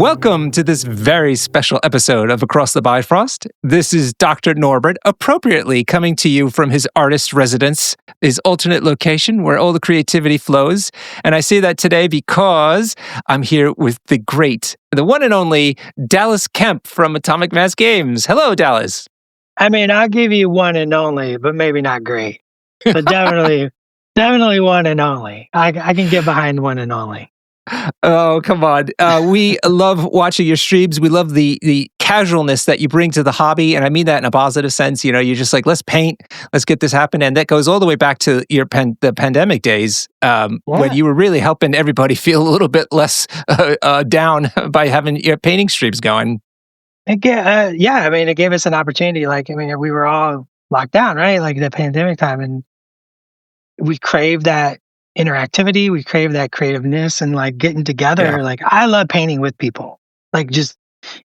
Welcome to this very special episode of Across the Bifrost. This is Dr. Norbert, appropriately coming to you from his artist residence, his alternate location where all the creativity flows. And I say that today because I'm here with the great, the one and only Dallas Kemp from Atomic Mass Games. Hello, Dallas. I mean, I'll give you one and only, but maybe not great. But definitely one and only. I can get behind one and only. Oh, come on. We love watching your streams. We love the casualness that you bring to the hobby. And I mean that in a positive sense. You know, you're just like, let's paint, let's get this happen. And that goes all the way back to your the pandemic days when you were really helping everybody feel a little bit less down by having your painting streams going. I mean, it gave us an opportunity. We were all locked down, right? Like the pandemic time. And we craved that interactivity, we crave that creativeness and like getting together. Yeah. Like I love painting with people, like just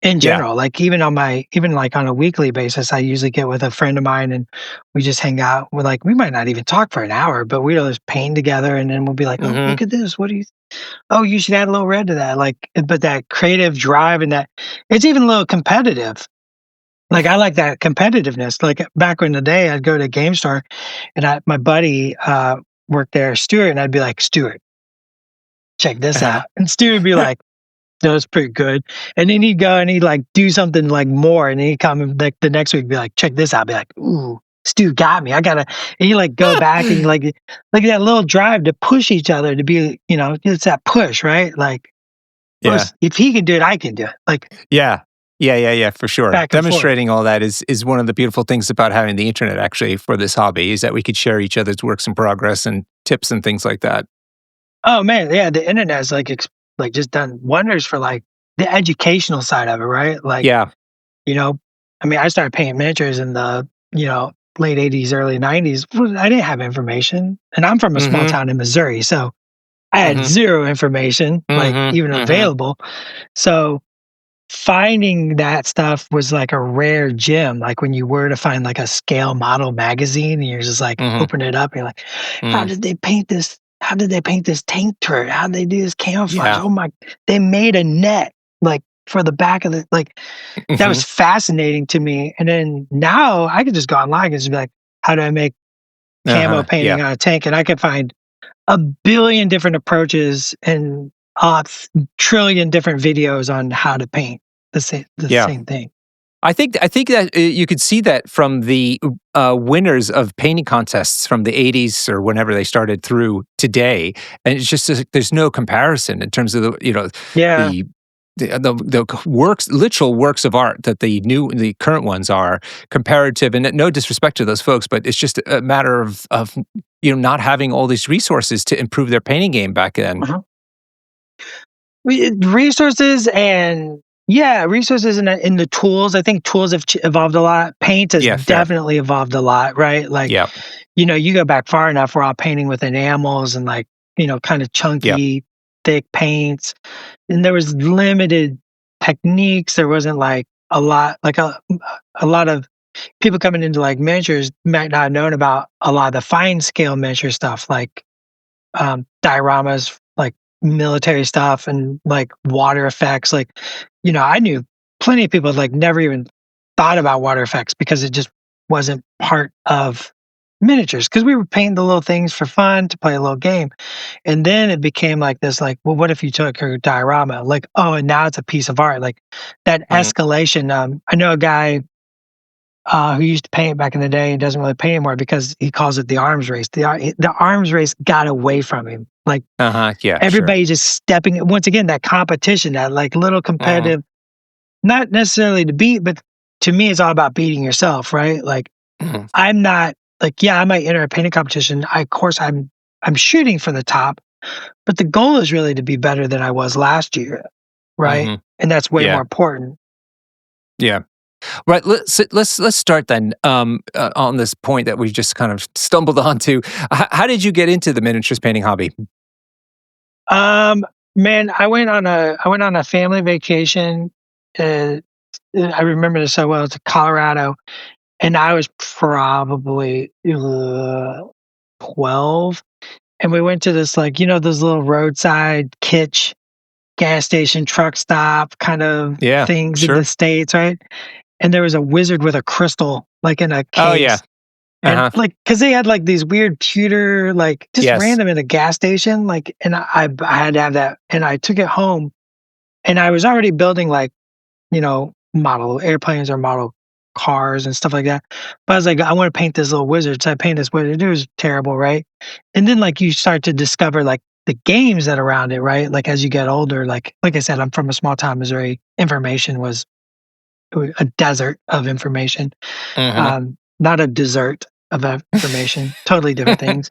in general. Like even on a weekly basis, I usually get with a friend of mine and we just hang out. We're like, we might not even talk for an hour, but we'll just paint together and then we'll be like, oh, look at this. What do you you should add a little red to that. Like, but that creative drive and that it's even a little competitive. Like I like that competitiveness. Like back in the day, I'd go to a game store and my buddy worked there, Stuart, and I'd be like, Stuart, check this out. And Stuart would be like, no, it's pretty good. And then he'd go and he'd like do something like more. And then he'd come like the next week, be like, check this out. I'd be like, ooh, Stu got me. And you like go back and like that little drive to push each other to be, it's that push, right? Like, if he can do it, I can do it. Like, Yeah, for sure. Demonstrating all that is one of the beautiful things about having the internet actually for this hobby is that we could share each other's works in progress and tips and things like that. Oh man, yeah, the internet has like just done wonders for like the educational side of it, right? Like, I mean, I started painting miniatures in the, late 80s, early 90s. I didn't have information. And I'm from a small town in Missouri, so I had zero information, even available. So finding that stuff was like a rare gem. Like when you were to find like a scale model magazine and you're just like open it up and you're like, how did they paint this? How did they paint this tank turret? How did they do this camouflage? Oh my, they made a net like for the back of the, like that was fascinating to me. And then now I could just go online and just be like, how do I make camo painting on a tank? And I could find a billion different approaches and trillion different videos on how to paint the same thing. I think that you could see that from the winners of painting contests from the 80s or whenever they started through today, and it's just there's no comparison in terms of the works, literal works of art that the current ones are comparative. And no disrespect to those folks, but it's just a matter of not having all these resources to improve their painting game back then. Resources and in the tools. I think tools have evolved a lot. Paint has definitely evolved a lot, right? Like, you go back far enough, we're all painting with enamels and like, kind of chunky, thick paints. And there was limited techniques. There wasn't like a lot of people coming into like miniatures might not have known about a lot of the fine scale miniature stuff, like dioramas, like military stuff and like water effects. Like, I knew plenty of people like never even thought about water effects because it just wasn't part of miniatures because we were painting the little things for fun to play a little game. And then it became like this, like, well, what if you took her diorama? Like, oh, and now it's a piece of art. Like that escalation. I know a guy who used to paint back in the day and doesn't really paint anymore because he calls it the arms race. The arms race got away from him. Like everybody just stepping. Once again, that competition, that like little competitive, not necessarily to beat, but to me, it's all about beating yourself, right? Like I'm not like, I might enter a painting competition. Of course, I'm shooting for the top, but the goal is really to be better than I was last year, right? And that's way more important. Yeah. Right. Let's start then on this point that we just kind of stumbled onto. How did you get into the miniatures painting hobby? Man, I went on a family vacation. I remember this so well. It's Colorado, and I was probably 12, and we went to this like those little roadside kitsch gas station, truck stop kind of things in the States, right? And there was a wizard with a crystal, like in a case. Oh, yeah. And like, cause they had like these weird pewter, like just random in a gas station. Like, and I had to have that, and I took it home, and I was already building like, model airplanes or model cars and stuff like that. But I was like, I want to paint this little wizard. So I paint this wizard. It was terrible, right? And then like you start to discover like the games that are around it, right? Like as you get older, like I said, I'm from a small town, Missouri. Information was a desert of information. Not a dessert of information, totally different things.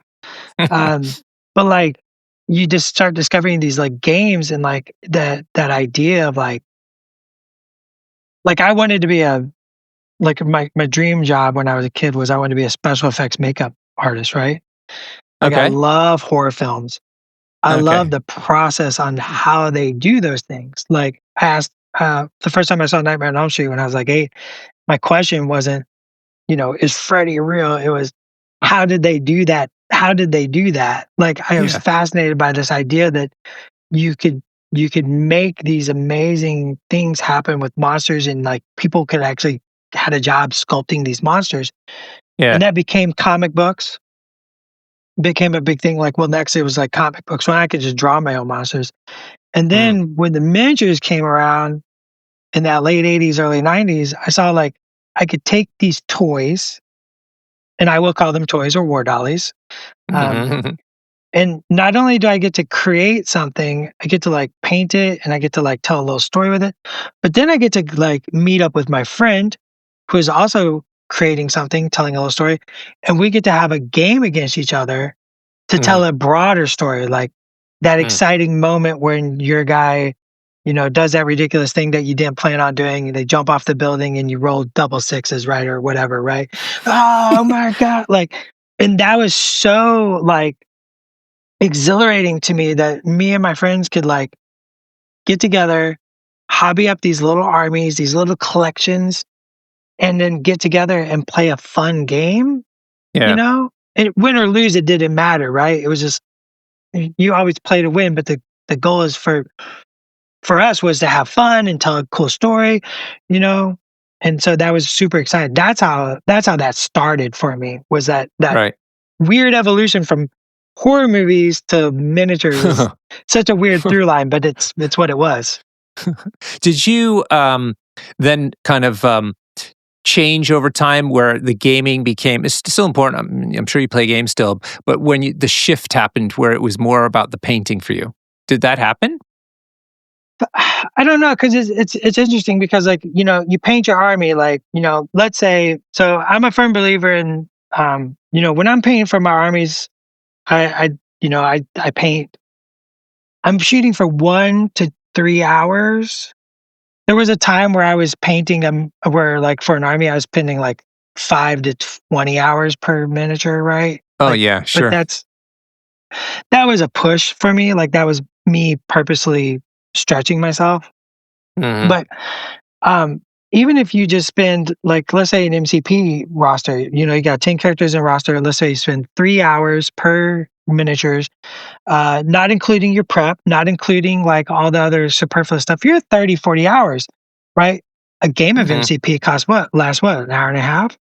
But like you just start discovering these like games and like that idea of like I wanted to be my dream job when I was a kid was I wanted to be a special effects makeup artist, right? Like I love horror films. I love the process on how they do those things. Like I asked the first time I saw Nightmare on Elm Street when I was like 8, my question wasn't, is Freddy real? It was, how did they do that? How did they do that? Like I was fascinated by this idea that you could make these amazing things happen with monsters, and like people could actually had a job sculpting these monsters. And that became comic books. Became a big thing. Like, well, next it was like comic books when I could just draw my own monsters. And then when the miniatures came around in that late 80s, early 90s, I saw like I could take these toys, and I will call them toys or war dollies. And not only do I get to create something, I get to like paint it, and I get to like tell a little story with it, but then I get to like meet up with my friend who is also creating something, telling a little story, and we get to have a game against each other to tell a broader story, like that exciting moment when your guy, does that ridiculous thing that you didn't plan on doing, and they jump off the building and you roll double sixes, right, or whatever, right? Oh my God. Like, and that was so like exhilarating to me that me and my friends could like get together, hobby up these little armies, these little collections, and then get together and play a fun game. And win or lose, it didn't matter, right? It was just, you always play to win, but the goal is for us was to have fun and tell a cool story, and so that was super exciting. That's how that started for me, was that weird evolution from horror movies to miniatures. Is such a weird through line, but it's what it was. Did you then kind of change over time where the gaming became, it's still important, I'm sure you play games still, but when the shift happened where it was more about the painting for you, did that happen? I don't know, because it's interesting because like, you paint your army, like, let's say, so I'm a firm believer in, when I'm painting for my armies, I paint, I'm shooting for 1 to 3 hours. There was a time where I was painting where like for an army, I was spending like 5 to 20 hours per miniature, right? Oh like, yeah, sure. But that was a push for me. Like that was me purposely stretching myself. But even if you just spend, like, let's say an MCP roster, you got 10 characters in a roster. Let's say you spend 3 hours per miniatures, not including your prep, not including like all the other superfluous stuff. You're 30, 40 hours, right? A game of MCP lasts an hour and a half,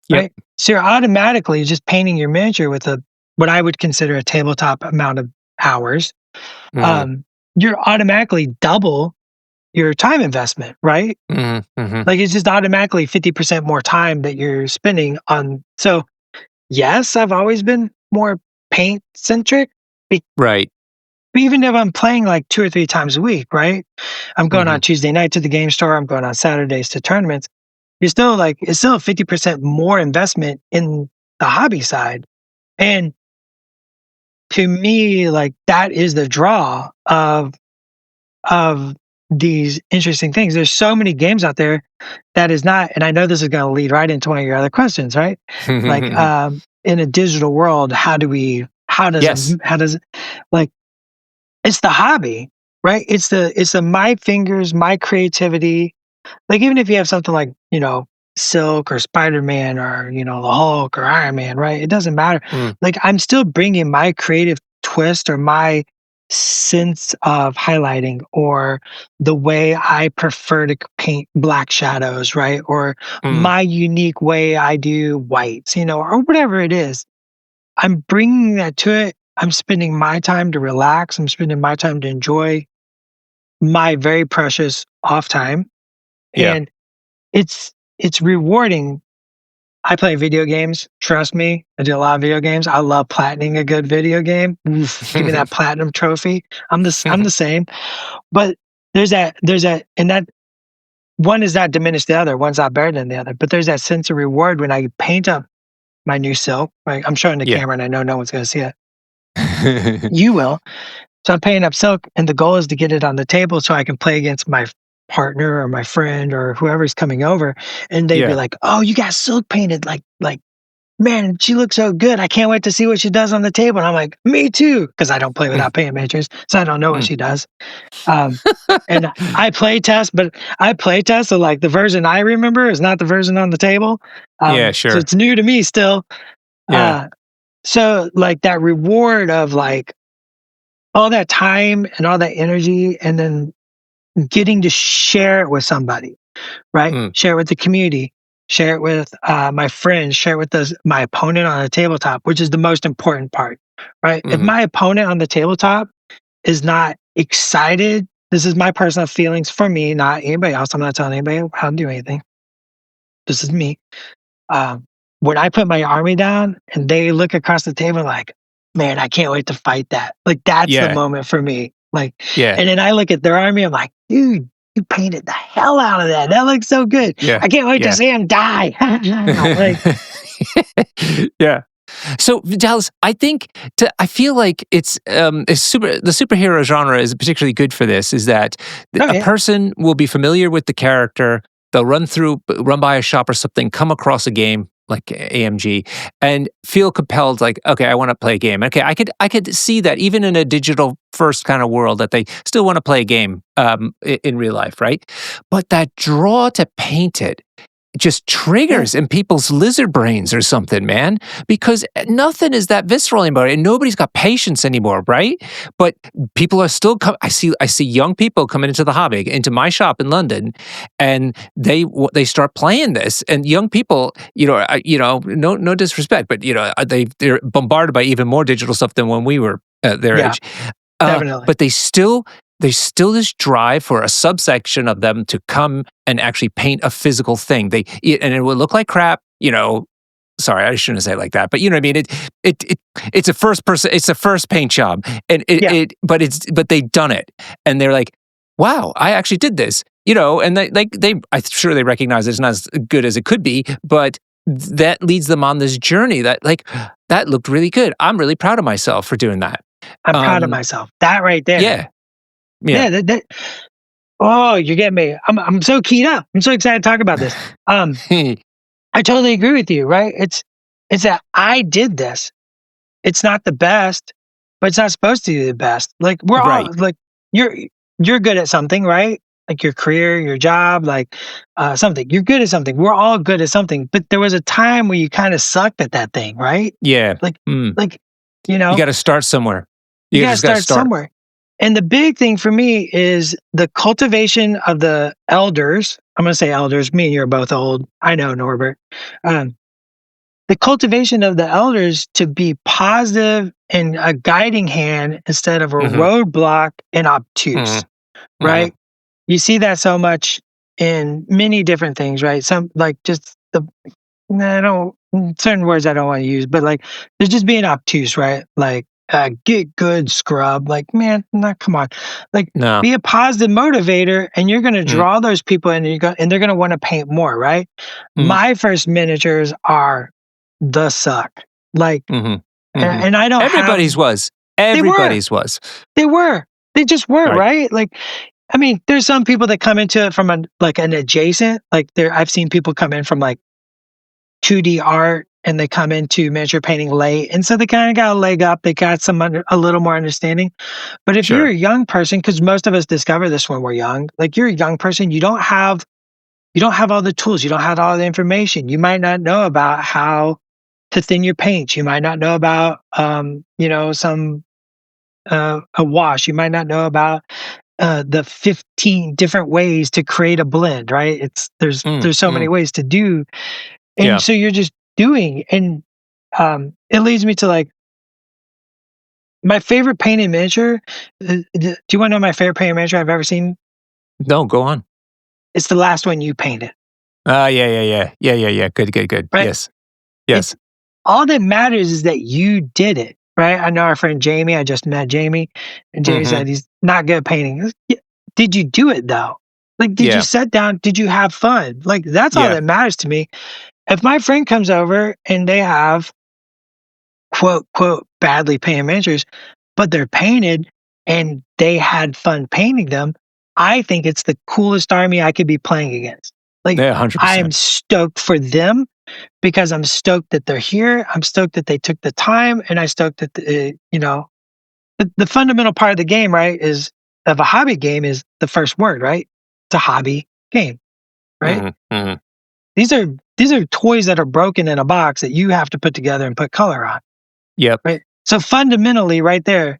right? So you're automatically just painting your miniature with what I would consider a tabletop amount of hours. You're automatically double your time investment, right? Like it's just automatically 50% more time that you're spending on. So yes, I've always been more paint centric. Right. But even if I'm playing like 2 or 3 times a week, right? I'm going on Tuesday night to the game store. I'm going on Saturdays to tournaments. It's still a 50% more investment in the hobby side. And to me, like that is the draw of these interesting things. There's so many games out there that is not, and I know this is going to lead right into one of your other questions, right? Like in a digital world, how does like, it's the hobby, right? It's the my fingers, my creativity. Like even if you have something like, Silk or Spider-Man or, the Hulk or Iron Man, right? It doesn't matter. Like I'm still bringing my creative twist or my sense of highlighting or the way I prefer to paint black shadows, right? Or my unique way I do whites, or whatever it is. I'm bringing that to it. I'm spending my time to relax. I'm spending my time to enjoy my very precious off time. Yeah. And it's rewarding. I play video games. Trust me, I do a lot of video games. I love platining a good video game. Oof, give me that platinum trophy. I'm the same. But there's that, and that one is not diminished the other. One's not better than the other. But there's that sense of reward when I paint up my new silk. Right? I'm showing the camera, and I know no one's going to see it. You will. So I'm painting up silk, and the goal is to get it on the table so I can play against my partner or my friend or whoever's coming over, and they'd be like, "Oh, you got silk painted, like, man, she looks so good. I can't wait to see what she does on the table." And I'm like, "Me too," because I don't play without paint majors, so I don't know what she does. And I play test, but so like the version I remember is not the version on the table. Yeah, sure. So it's new to me still. So like that reward of like all that time and all that energy, and then getting to share it with somebody, right? Share it with the community, share it with my friends, share it with my opponent on the tabletop, which is the most important part, right? If my opponent on the tabletop is not excited, this is my personal feelings for me, not anybody else. I'm not telling anybody how to do anything. This is me. When I put my army down and they look across the table like, man, I can't wait to fight that. Like that's the moment for me. Like, and then I look at their army, I'm like, dude, you painted the hell out of that. That looks so good. I can't wait to see him die. Yeah. So Dallas, I feel like the superhero genre is particularly good for this, is that a person will be familiar with the character, they'll run by a shop or something, come across a game like AMG and feel compelled, like, okay, I want to play a game. Okay, I could see that even in a digital first kind of world that they still want to play a game in real life, right? But that draw to paint it just triggers in people's lizard brains or something, man, because nothing is that visceral anymore, and nobody's got patience anymore, right? But people are still I see young people coming into the hobby, into my shop in London, and they start playing this, and young people, no disrespect, but they're bombarded by even more digital stuff than when we were their age. Definitely. But there's still this drive for a subsection of them to come and actually paint a physical thing. And it will look like crap, Sorry, I shouldn't say it like that, but you know what I mean. It's a first paint job, and but they've done it, and they're like, wow, I actually did this, and I'm sure they recognize it's not as good as it could be, but that leads them on this journey that looked really good. I'm really proud of myself for doing that. I'm proud of myself. That right there. Yeah. Oh, you get me. I'm so keyed up. I'm so excited to talk about this. I totally agree with you, right? It's that I did this. It's not the best, but it's not supposed to be the best. Like we're all like you're good at something, right? Like your career, your job, like something. You're good at something. We're all good at something. But there was a time where you kind of sucked at that thing, right? Yeah. You got to start somewhere. You got to start somewhere. And the big thing for me is the cultivation of the elders. I'm going to say elders. Me and you are both old. I know, Norbert. The cultivation of the elders to be positive and a guiding hand instead of a roadblock and obtuse, right? You see that so much in many different things, right? Some like just certain words I don't want to use, but like they're just being obtuse, right? Like, get good, scrub. Like, man, come on. Like, be a positive motivator, and you're going to draw those people in, and they're going to want to paint more, right? My first miniatures are the suck. Like, and I don't. Everybody's was. They were. They just were, right? Like, I mean, there's some people that come into it from an adjacent. Like, I've seen people come in from like 2D art, and they come into miniature painting late, and so they kind of got a leg up. They got a little more understanding. But if you're a young person, because most of us discover this when we're young, like you're a young person, you don't have all the tools, you don't have all the information. You might not know about how to thin your paints. You might not know about some a wash. You might not know about the 15 different ways to create a blend, right? There's so many ways to do, and so you're just doing, and it leads me to like my favorite painted miniature. Do you want to know my favorite painted miniature I've ever seen? No, go on. It's the last one you painted. Yeah. Good. Right? Yes. All that matters is that you did it, right? I know our friend Jamie. I just met Jamie, and Jamie said he's not good at painting. Did you do it though? Like, did you sit down? Did you have fun? Like, that's all that matters to me. If my friend comes over and they have quote badly painted miniatures, but they're painted and they had fun painting them, I think it's the coolest army I could be playing against. Like, 100%. I'm stoked for them because I'm stoked that they're here. I'm stoked that they took the time, and I'm stoked that the fundamental part of the game, right, is of a hobby game is the first word, right? It's a hobby game, right? These are toys that are broken in a box that you have to put together and put color on. Yep. Right. So fundamentally, right there's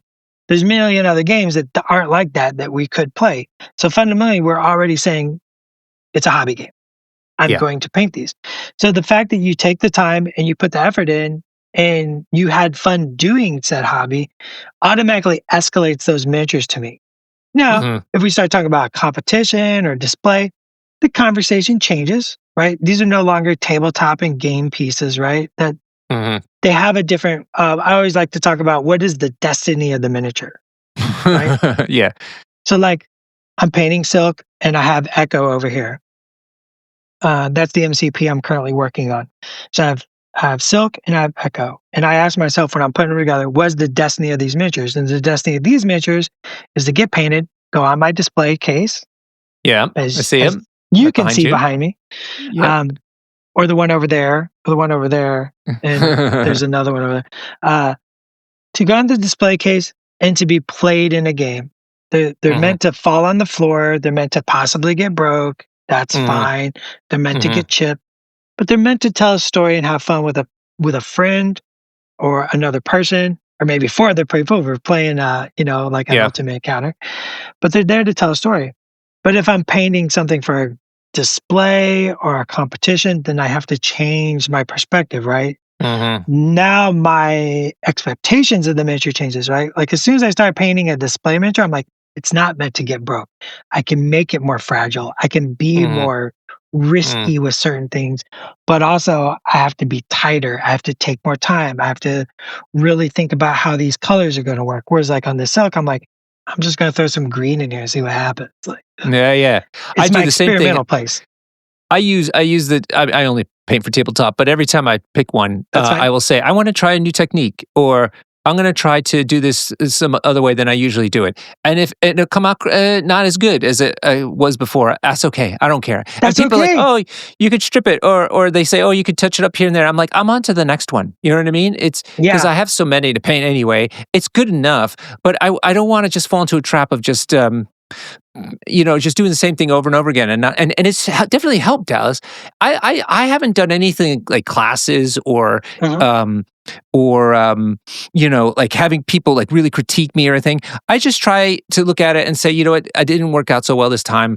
a million other games that aren't like that we could play. So fundamentally, we're already saying it's a hobby game. I'm going to paint these. So the fact that you take the time and you put the effort in and you had fun doing said hobby automatically escalates those miniatures to me. Now, if we start talking about competition or display, the conversation changes, right? These are no longer tabletop and game pieces, right? That they have a different, I always like to talk about what is the destiny of the miniature, right? Yeah. So like I'm painting silk and I have Echo over here. That's the MCP I'm currently working on. So I have silk and I have Echo. And I ask myself when I'm putting them together, what's the destiny of these miniatures? And the destiny of these miniatures is to get painted, go on my display case. Yeah, I see them. You can see behind me. Yep. Or the one over there, or the one over there, and there's another one over there. To go on the display case and to be played in a game. They're meant to fall on the floor. They're meant to possibly get broke. That's fine. They're meant to get chipped, but they're meant to tell a story and have fun with a friend or another person, or maybe 4 other people. We're playing, like an ultimate encounter, but they're there to tell a story. But if I'm painting something for a display or a competition, then I have to change my perspective, right? Now my expectations of the miniature changes, right? Like as soon as I start painting a display miniature, I'm like, it's not meant to get broke. I can make it more fragile. I can be more risky with certain things, but also I have to be tighter. I have to take more time. I have to really think about how these colors are going to work. Whereas like on the silk, I'm like, I'm just going to throw some green in here and see what happens. Like, yeah. I do the same thing. Place. I only paint for tabletop, but every time I pick one, I will say, I want to try a new technique, or I'm going to try to do this some other way than I usually do it. And if it'll come out not as good as it was before, that's okay. I don't care. That's and people okay. are like, oh, you could strip it, or they say, oh, you could touch it up here and there. I'm like, I'm on to the next one. You know what I mean? It's because I have so many to paint anyway. It's good enough, but I don't want to just fall into a trap of just just doing the same thing over and over again, and it's definitely helped, Dallas. I haven't done anything like classes or like having people like really critique me or anything. I just try to look at it and say, you know what, I didn't work out so well this time.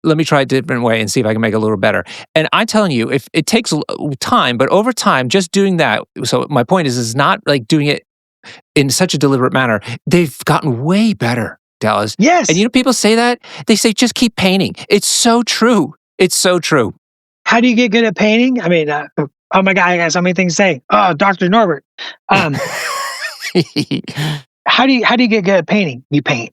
Let me try a different way and see if I can make it a little better. And I'm telling you, if it takes time, but over time, just doing that. So my point is not like doing it in such a deliberate manner. They've gotten way better. Dallas. Yes. And people say that. They say, just keep painting. It's so true. It's so true. How do you get good at painting? I mean, oh my God, I got so many things to say. Oh, Dr. Norbert. How do you get good at painting? You paint.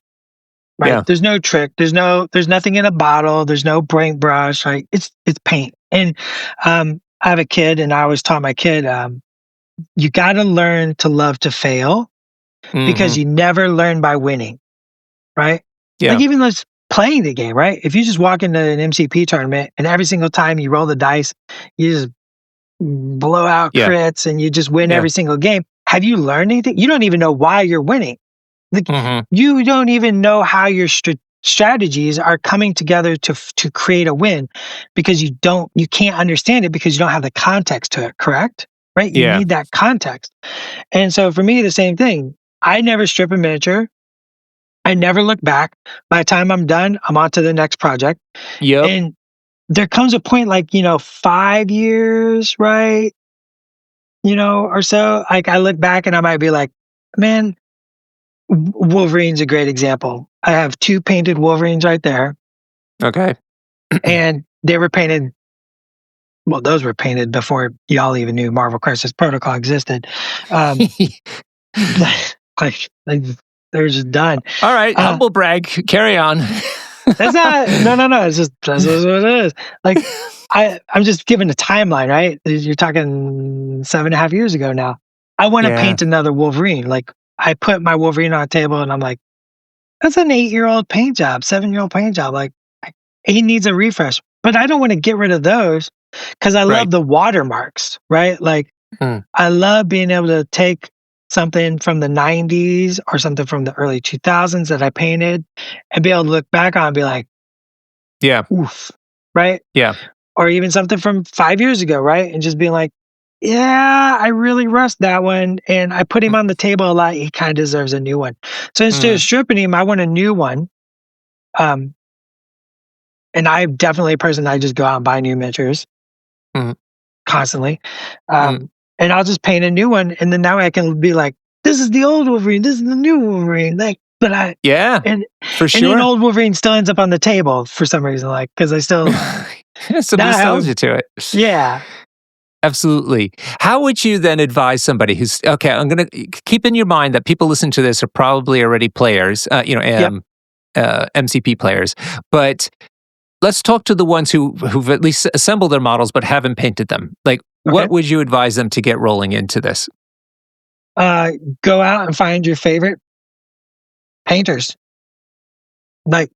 Right? Yeah. There's no trick. There's nothing in a bottle. There's no paintbrush. Right? It's paint. And I have a kid, and I always taught my kid, you got to learn to love to fail because you never learn by winning. Right? Yeah. Like even just playing the game, right? If you just walk into an MCP tournament and every single time you roll the dice, you just blow out crits and you just win every single game. Have you learned anything? You don't even know why you're winning. Like, you don't even know how your strategies are coming together to create a win because you can't understand it because you don't have the context to it, correct? Right? You need that context. And so for me, the same thing. I never strip a miniature. I never look back. By the time I'm done, I'm on to the next project. Yep. And there comes a point, like, 5 years, right? Or so, like, I look back and I might be like, man, Wolverine's a great example. I have 2 painted Wolverines right there. Okay. And they were painted. Well, those were painted before y'all even knew Marvel Crisis Protocol existed. Like they're just done. All right, humble brag. Carry on. That's not. No. It's just that's what it is. Like I'm just giving a timeline, right? You're talking 7.5 years ago now. I want to paint another Wolverine. Like I put my Wolverine on a table, and I'm like, that's an 8-year-old paint job, 7-year-old paint job. Like he needs a refresh, but I don't want to get rid of those because I love the watermarks, right? Like I love being able to take something from the 90s or something from the early 2000s that I painted and be able to look back on and be like, oof, right? Yeah. Or even something from 5 years ago, right? And just being like, yeah, I really rushed that one and I put him on the table a lot. He kind of deserves a new one. So instead of stripping him, I want a new one. And I'm definitely a person I just go out and buy new miniatures constantly. And I'll just paint a new one, and then now I can be like, "This is the old Wolverine. This is the new Wolverine." Like, but for sure. And then old Wolverine still ends up on the table for some reason, like because I still some nostalgia to it. Yeah, absolutely. How would you then advise somebody who's okay? I'm going to keep in your mind that people listen to this are probably already players, MCP players, but let's talk to the ones who've at least assembled their models but haven't painted them. Like, what would you advise them to get rolling into this? Go out and find your favorite painters. Like,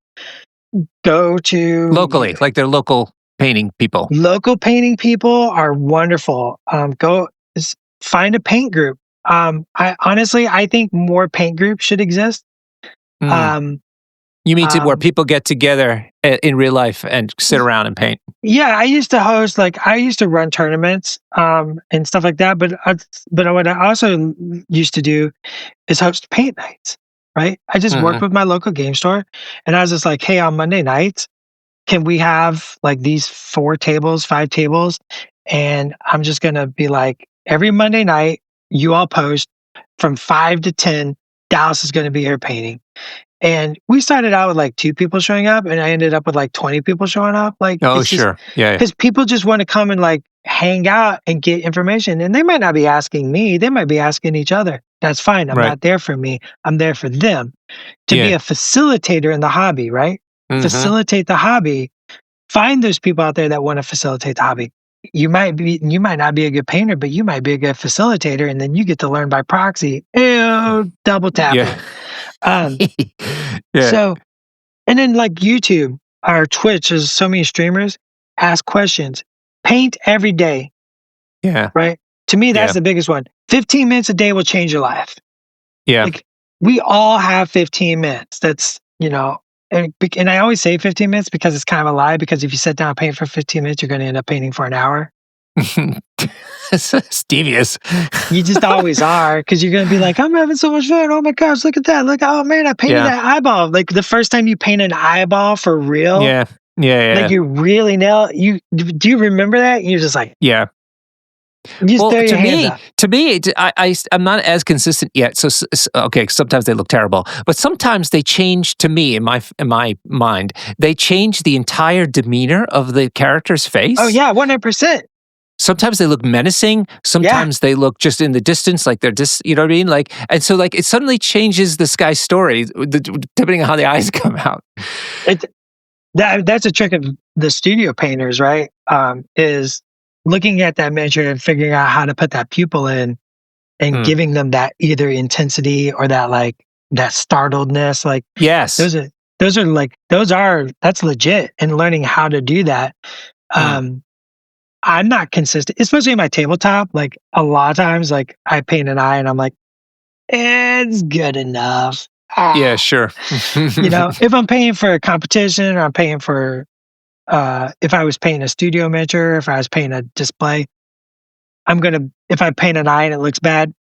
go to locally, like their local painting people. Local painting people are wonderful. Go find a paint group. I think more paint groups should exist. You mean where people get together in real life and sit around and paint? Yeah, I used to host, I used to run tournaments and stuff like that. But what I also used to do is host paint nights, right? I just worked with my local game store, and I was just like, hey, on Monday nights, can we have like these 4 tables, 5 tables? And I'm just going to be like, every Monday night, you all post from 5 to 10, Dallas is going to be here painting. And we started out with like 2 people showing up, and I ended up with like 20 people showing up. Like, sure. Yeah. Because people just want to come and like hang out and get information. And they might not be asking me, they might be asking each other. That's fine. I'm not there for me. I'm there for them to be a facilitator in the hobby, right? Facilitate the hobby. Find those people out there that want to facilitate the hobby. You might not be a good painter, but you might be a good facilitator, and then you get to learn by proxy. Ew, double tapping. So, and then like YouTube or Twitch, there's so many streamers, ask questions, paint every day. Yeah. Right. To me, that's the biggest one. 15 minutes a day will change your life. Yeah. Like we all have 15 minutes. That's, and I always say 15 minutes because it's kind of a lie, because if you sit down and paint for 15 minutes, you're going to end up painting for an hour. It's devious. You just always are, because you're going to be like, I'm having so much fun. Oh my gosh, look at that. Look, oh man, I painted that eyeball. Like the first time you paint an eyeball for real. Yeah. Like you really nail it. Do you remember that? You're just like, yeah. Well, to me, I'm not as consistent yet. So okay, sometimes they look terrible, but sometimes they change. To me, in my mind, they change the entire demeanor of the character's face. Oh yeah, 100%. Sometimes they look menacing. Sometimes they look just in the distance, like they're just, you know what I mean? Like, and so like it suddenly changes this guy's story depending on how the eyes come out. That's a trick of the studio painters, right? Is looking at that miniature and figuring out how to put that pupil in and giving them that either intensity or that like that startledness. Like, yes, that's legit, and learning how to do that. I'm not consistent, especially in my tabletop. Like a lot of times, like I paint an eye and I'm like, it's good enough. Yeah, sure. If I'm paying for a competition, or I'm paying for, if I was painting a studio miniature, if I was painting a display, if I paint an eye and it looks bad,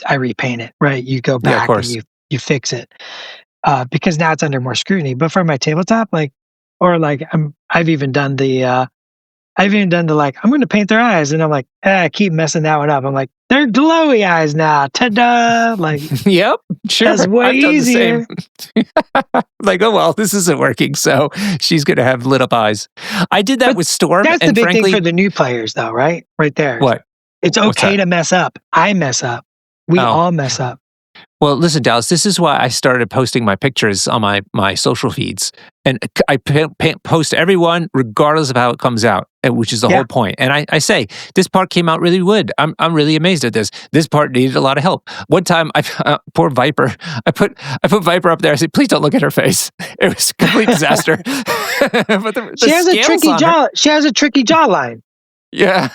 I repaint it, right? You go back and you fix it. Because now it's under more scrutiny. But for my tabletop, I've even done the like, I'm going to paint their eyes, and I'm like, I keep messing that one up. I'm like, they're glowy eyes now. Ta-da! Like, yep, sure. That's way easier. Like, oh well, this isn't working, so she's going to have lit up eyes. I did that with Storm. That's the big thing for the new players, though, right? Right there. What? It's okay to mess up. I mess up. We all mess up. Well, listen, Dallas, this is why I started posting my pictures on my social feeds. And I post everyone regardless of how it comes out, which is the whole point. And I say, this part came out really good. I'm really amazed at this. This part needed a lot of help. One time, poor Viper, I put Viper up there. I said, please don't look at her face. It was a complete disaster. But she has a tricky jaw. She has a tricky jawline. Yeah.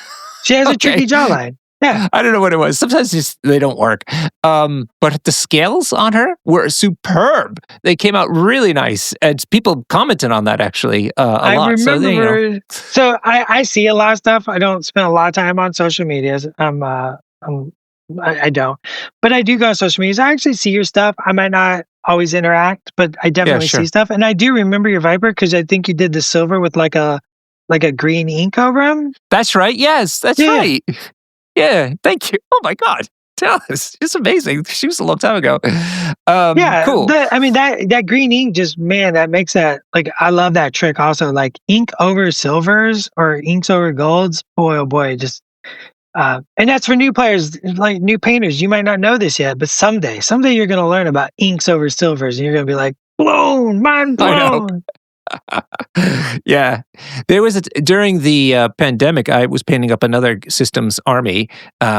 She has a tricky jawline. Yeah. I don't know what it was. Sometimes they don't work. But the scales on her were superb. They came out really nice. And people commented on that actually a lot. I remember. So I see a lot of stuff. I don't spend a lot of time on social medias. I don't. But I do go on social medias. I actually see your stuff. I might not always interact, but I definitely see stuff. And I do remember your Viper because I think you did the silver with like a green ink over him. That's right. Yes, that's right. Yeah, thank you. Oh my God, Dallas, it's amazing. She was a long time ago. Cool. That green ink that makes that, like, I love that trick. Also, like ink over silvers or inks over golds. Boy, oh boy, and that's for new players, like new painters. You might not know this yet, but someday you're going to learn about inks over silvers, and you're going to be like, mind blown. Yeah, there was during the pandemic, I was painting up another systems army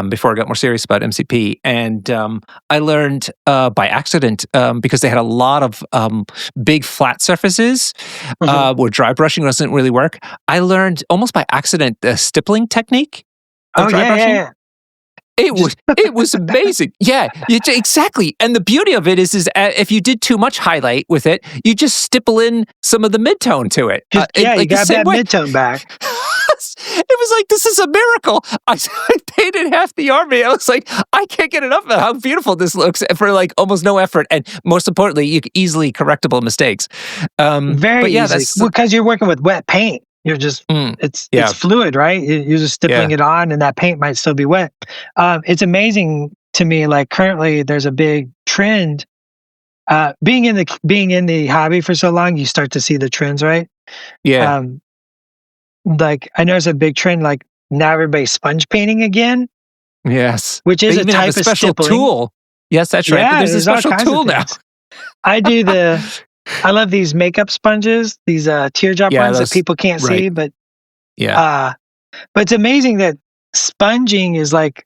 before I got more serious about MCP, and I learned by accident because they had a lot of big flat surfaces where dry brushing doesn't really work. I learned almost by accident the stippling technique of dry brushing. Yeah. It was amazing. Yeah, exactly. And the beauty of it is if you did too much highlight with it, you just stipple in some of the midtone to it. You got that midtone back. It was like, this is a miracle. I painted half the army. I was like, I can't get enough of how beautiful this looks for like almost no effort. And most importantly, you easily correctable mistakes. Very easy. Because you're working with wet paint. You're just, it's fluid, right? You're just stippling it on, and that paint might still be wet. It's amazing to me. Like currently, there's a big trend. Being in the hobby for so long, you start to see the trends, right? Yeah. Like I noticed a big trend. Like now everybody's sponge painting again. Yes, which is they even have a special tool. Yes, that's right. Yeah, but there's a special tool now. I love these makeup sponges, these teardrop ones that people can't see, but but it's amazing that sponging is like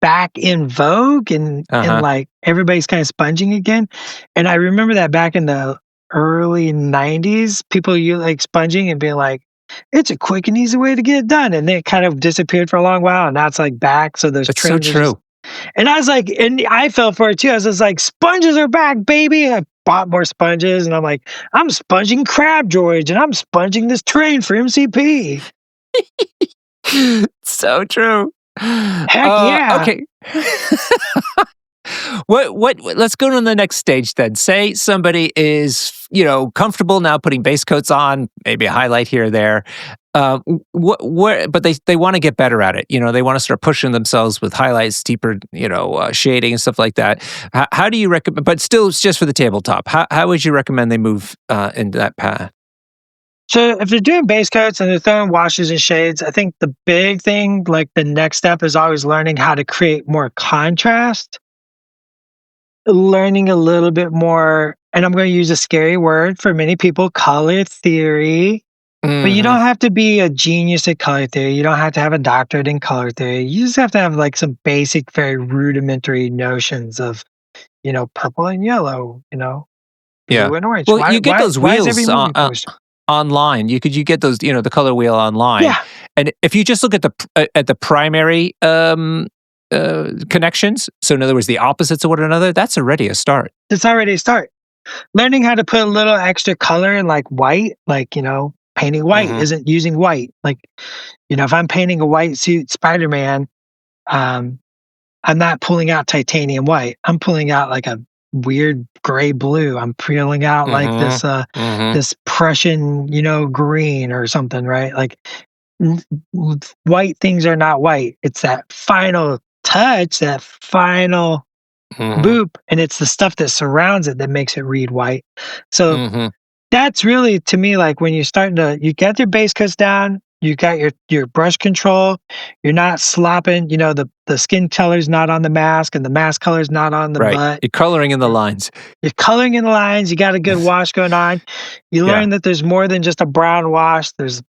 back in vogue and like everybody's kind of sponging again. And I remember that back in the early 90s, people like sponging and being like, it's a quick and easy way to get it done. And then it kind of disappeared for a long while, and now it's like back. So there's trends. So true. And I was like, and I fell for it too. I was just like, sponges are back, baby. I bought more sponges, and I'm like, I'm sponging crab droids, and I'm sponging this train for MCP. So true. Heck yeah. Okay. What? Let's go to the next stage then. Say somebody is, comfortable now putting base coats on, maybe a highlight here or there. But they want to get better at it. They want to start pushing themselves with highlights, deeper, shading and stuff like that. How do you recommend? But still, it's just for the tabletop. How would you recommend they move into that path? So if they're doing base coats and they're throwing washes and shades, I think the big thing, like the next step, is always learning how to create more contrast. Learning a little bit more, and I'm going to use a scary word for many people, color theory. But you don't have to be a genius at color theory. You don't have to have a doctorate in color theory. You just have to have like some basic, very rudimentary notions of, purple and yellow, blue and orange. Well, you get those wheels online. You get those, the color wheel online. Yeah. And if you just look at the primary connections, so in other words, the opposites of one another, that's already a start. It's already a start. Learning how to put a little extra color in like white, like, painting white isn't using white. Like, if I'm painting a white suit Spider-Man, I'm not pulling out titanium white. I'm pulling out like a weird gray blue. I'm peeling out like this this Prussian, green or something, right? Like white things are not white. It's that final touch, that final boop, and it's the stuff that surrounds it that makes it read white. So that's really, to me, like when you're starting to, you get your base coats down, you got your brush control, you're not slopping, the skin color's not on the mask and the mask color's not on the butt. You're coloring in the lines. You're coloring in the lines. You got a good wash going on. You learn that there's more than just a brown wash. There's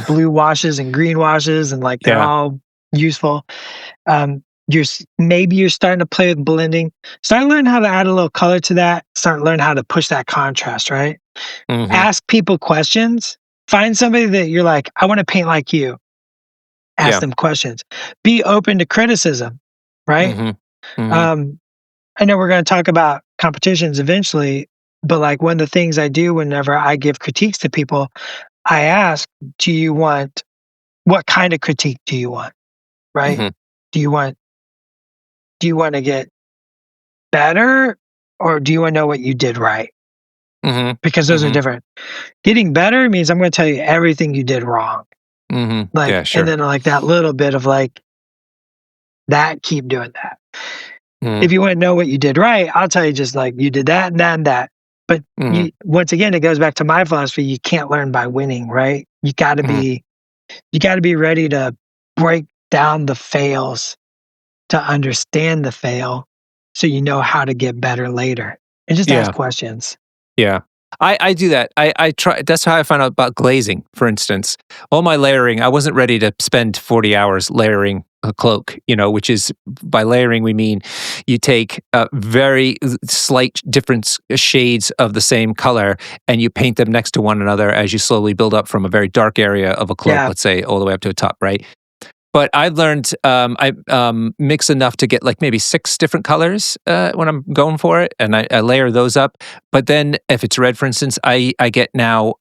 blue washes and green washes, and like they're all useful. You're starting to play with blending. Start learning how to add a little color to that. Start learning how to push that contrast, right? Ask people questions. Find somebody that you're like, I want to paint like you. Ask them questions. Be open to criticism, right? I know we're going to talk about competitions eventually, but like one of the things I do whenever I give critiques to people, I ask, what kind of critique do you want? Right? Do you want to get better, or do you want to know what you did right? Because those are different. Getting better means I'm going to tell you everything you did wrong. And then like that little bit of like that, keep doing that. If you want to know what you did right, I'll tell you just like you did that and that and that. But once again, it goes back to my philosophy. You can't learn by winning, right? You got to be ready to break down the fails to understand the fail, so you know how to get better later. And just ask questions. Yeah. I do that. I try. That's how I found out about glazing, for instance. All my layering, I wasn't ready to spend 40 hours layering a cloak, which is, by layering, we mean you take very slight different shades of the same color and you paint them next to one another as you slowly build up from a very dark area of a cloak, let's say, all the way up to the top, right? But I've learned I mix enough to get like maybe 6 different colors when I'm going for it, and I layer those up. But then if it's red, for instance, I get now,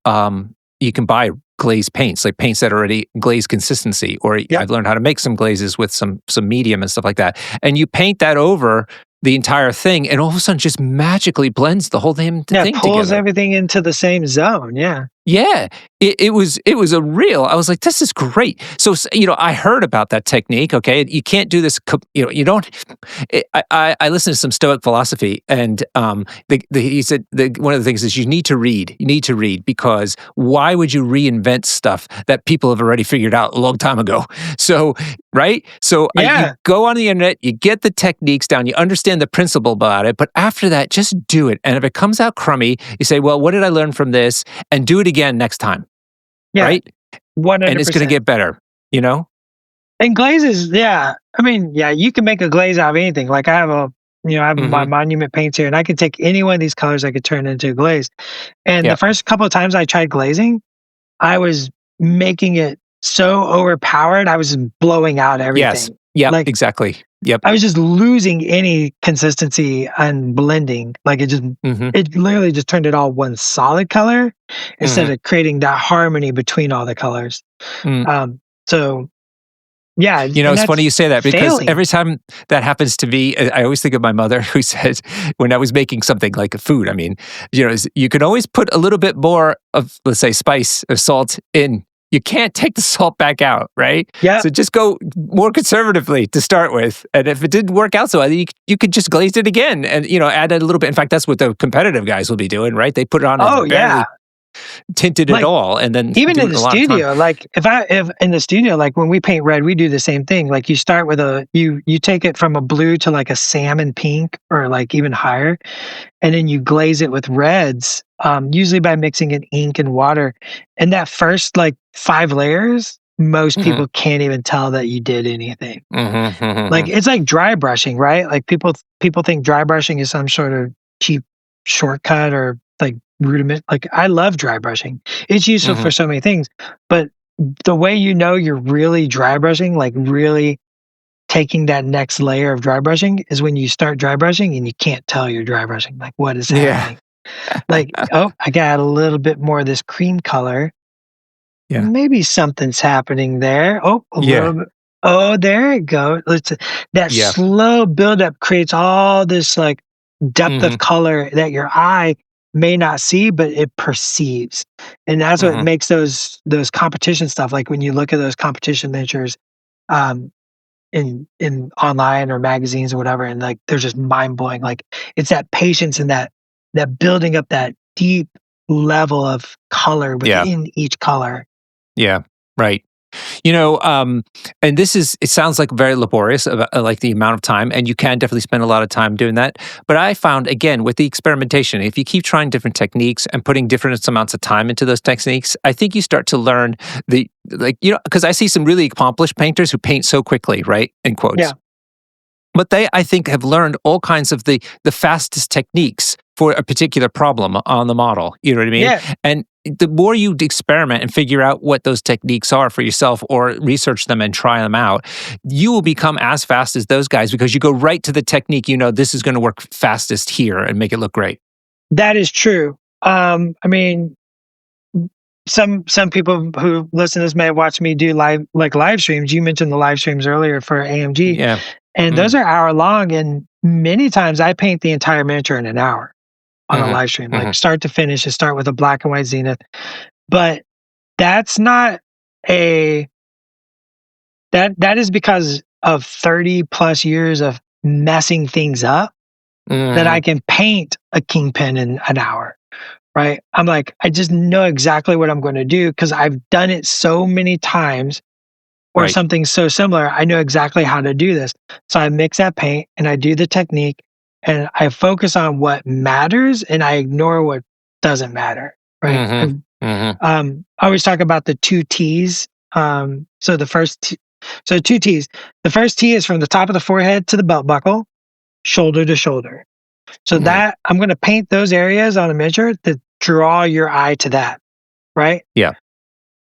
you can buy glazed paints, like paints that are already glazed consistency, or I've learned how to make some glazes with some medium and stuff like that. And you paint that over the entire thing, and all of a sudden just magically blends the whole thing together. Yeah, pulls everything into the same zone, Yeah, it was a real, I was like, this is great. So, I heard about that technique, okay? You can't do this, you don't, I listened to some Stoic philosophy, and he said, one of the things is you need to read, because why would you reinvent stuff that people have already figured out a long time ago? So, right? So you go on the internet, you get the techniques down, you understand the principle about it, but after that, just do it. And if it comes out crummy, you say, well, what did I learn from this? And do it again next time. Right? 100%. And it's going to get better, And glazes, I mean, you can make a glaze out of anything. Like I have my monument paints here, and I can take any one of these colors, I could turn into a glaze. And the first couple of times I tried glazing, I was making it so overpowered, I was blowing out everything. Yes. Yeah, exactly. Yep. I was just losing any consistency and blending. Like it literally just turned it all one solid color instead of creating that harmony between all the colors. So, it's funny you say that, because every time that happens to me, I always think of my mother, who said, when I was making something like a food, I mean, you can always put a little bit more of, let's say, spice or salt in. You can't take the salt back out, right? Yeah. So just go more conservatively to start with. And if it didn't work out so well, you could just glaze it again and, add a little bit. In fact, that's what the competitive guys will be doing, right? They put it on barely tinted at all, and then even in the studio, like if in the studio, like when we paint red, we do the same thing. Like you start with you take it from a blue to like a salmon pink, or like even higher, and then you glaze it with reds, usually by mixing in ink and water. And that first like 5 layers, most people can't even tell that you did anything. Like it's like dry brushing, right? Like people think dry brushing is some sort of cheap shortcut or like rudiment. Like I love dry brushing. It's useful for so many things, but the way you're really dry brushing, like really taking that next layer of dry brushing, is when you start dry brushing and you can't tell you're dry brushing. Like what is happening? Like, oh, I got a little bit more of this cream color. Maybe something's happening there. Oh, a little bit. Oh, there you go. That slow buildup creates all this like depth of color that your eye may not see, but it perceives. And that's what makes those competition stuff. Like when you look at those competition miniatures, um, in online or magazines or whatever, and like they're just mind blowing. Like it's that patience and that building up that deep level of color within each color. Yeah, right. And it sounds like very laborious, like the amount of time, and you can definitely spend a lot of time doing that. But I found, again, with the experimentation, if you keep trying different techniques and putting different amounts of time into those techniques, I think you start to learn because I see some really accomplished painters who paint so quickly, right? In quotes. Yeah. But they, I think, have learned all kinds of the fastest techniques for a particular problem on the model. You know what I mean? Yeah. And the more you experiment and figure out what those techniques are for yourself or research them and try them out, you will become as fast as those guys because you go right to the technique. This is going to work fastest here and make it look great. That is true. I mean, some people who listen to this may have watched me do live streams. You mentioned the live streams earlier for AMG. Yeah. And those are hour long. And many times I paint the entire miniature in an hour on a live stream, like start to finish. I start with a black and white zenith. But that's not that is because of 30 plus years of messing things up that I can paint a kingpin in an hour. Right. I'm like, I just know exactly what I'm going to do because I've done it so many times or something so similar. I know exactly how to do this. So I mix that paint and I do the technique and I focus on what matters and I ignore what doesn't matter. Right. I always talk about the 2 T's. So so 2 T's. The first T is from the top of the forehead to the belt buckle, shoulder to shoulder. So that I'm going to paint those areas on a miniature to draw your eye to that, right? Yeah.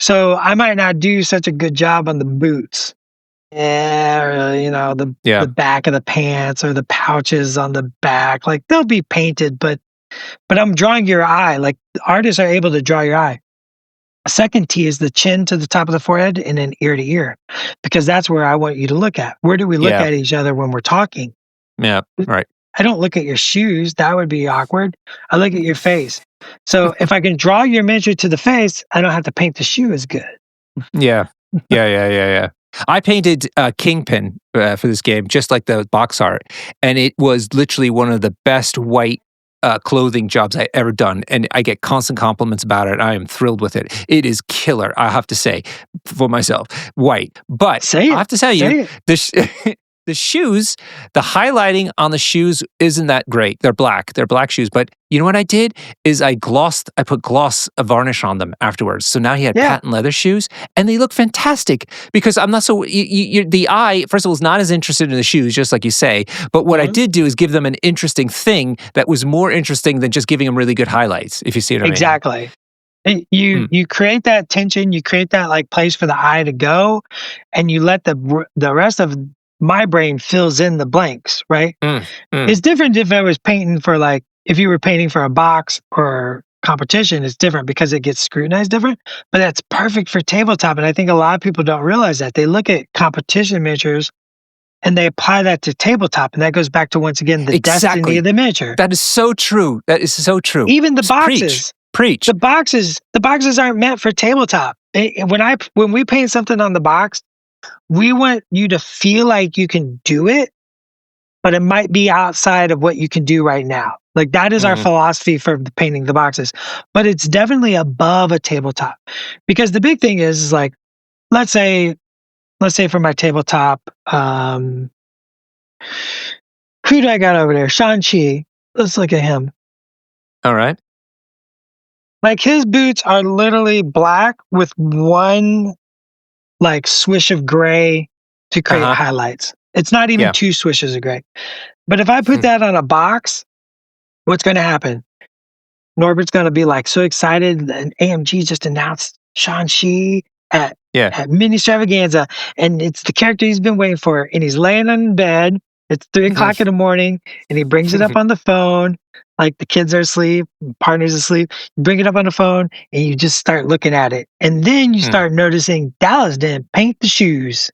So I might not do such a good job on the boots, the back of the pants or the pouches on the back. Like they'll be painted, but I'm drawing your eye. Like artists are able to draw your eye. A second T is the chin to the top of the forehead and then ear to ear, because that's where I want you to look at. Where do we look at each other when we're talking? Yeah, right. I don't look at your shoes. That would be awkward. I look at your face. So if I can draw your miniature to the face, I don't have to paint the shoe as good. Yeah. I painted Kingpin for this game, just like the box art. And it was literally one of the best white clothing jobs I ever done. And I get constant compliments about it. I am thrilled with it. It is killer, I have to say, for myself. White. But I have to tell you, the shoes, the highlighting on the shoes isn't that great. They're black shoes. But you know what I did is I put gloss varnish on them afterwards. So now he had patent leather shoes and they look fantastic because I'm not so, the eye, first of all, is not as interested in the shoes, just like you say. But what I did do is give them an interesting thing that was more interesting than just giving them really good highlights, if you see what I mean. Exactly. You create that tension, you create that like place for the eye to go, and you let the rest of my brain fills in the blanks, right? It's different if I was painting for if you were painting for a box or competition, it's different because it gets scrutinized different, but that's perfect for tabletop. And I think a lot of people don't realize that. They look at competition miniatures and they apply that to tabletop. And that goes back to, once again, the destiny of the miniature. That is so true. That is so true. Even the boxes. Preach. The boxes aren't meant for tabletop. When we paint something on the box, we want you to feel like you can do it, but it might be outside of what you can do right now. Like that is our philosophy for painting the boxes, but it's definitely above a tabletop, because the big thing is like, let's say for my tabletop, who do I got over there? Shang-Chi. Let's look at him. All right. Like his boots are literally black with one like swish of gray to create highlights. It's not even 2 swishes of gray. But if I put that on a box, what's going to happen? Norbert's going to be like so excited, and AMG just announced Shang-Chi at Mini Extravaganza, and it's the character he's been waiting for, and he's laying in bed. It's 3:00 in the morning, and he brings it up on the phone. Like the kids are asleep, partner's asleep. You bring it up on the phone and you just start looking at it. And then you start noticing Dallas didn't paint the shoes.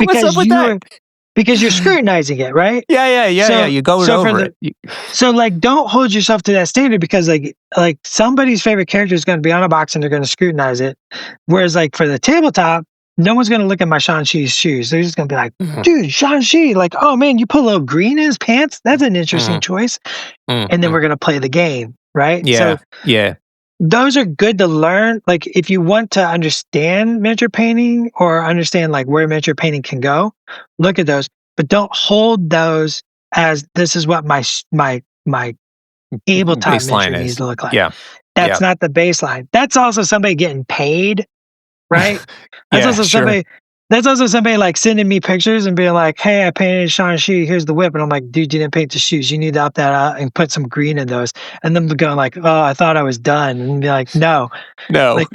What's up with that? Because you're scrutinizing it, right? Yeah. You go over it. So like, don't hold yourself to that standard, because like somebody's favorite character is going to be on a box and they're going to scrutinize it. Whereas like for the tabletop, no one's going to look at my Shang-Chi's shoes. They're just going to be like, dude, Shang-Chi, like, oh man, you put a little green in his pants? That's an interesting choice. And then we're going to play the game, right? Yeah. So those are good to learn. Like if you want to understand miniature painting or understand like where miniature painting can go, look at those, but don't hold those as this is what my tabletop miniature needs to look like. Yeah. That's not the baseline. That's also somebody getting paid, right? That's also somebody like sending me pictures and being like, hey, I painted Shang-Chi, here's the whip. And I'm like, dude, you didn't paint the shoes. You need to up that out and put some green in those. And then going like, oh, I thought I was done. And be like, no. Like,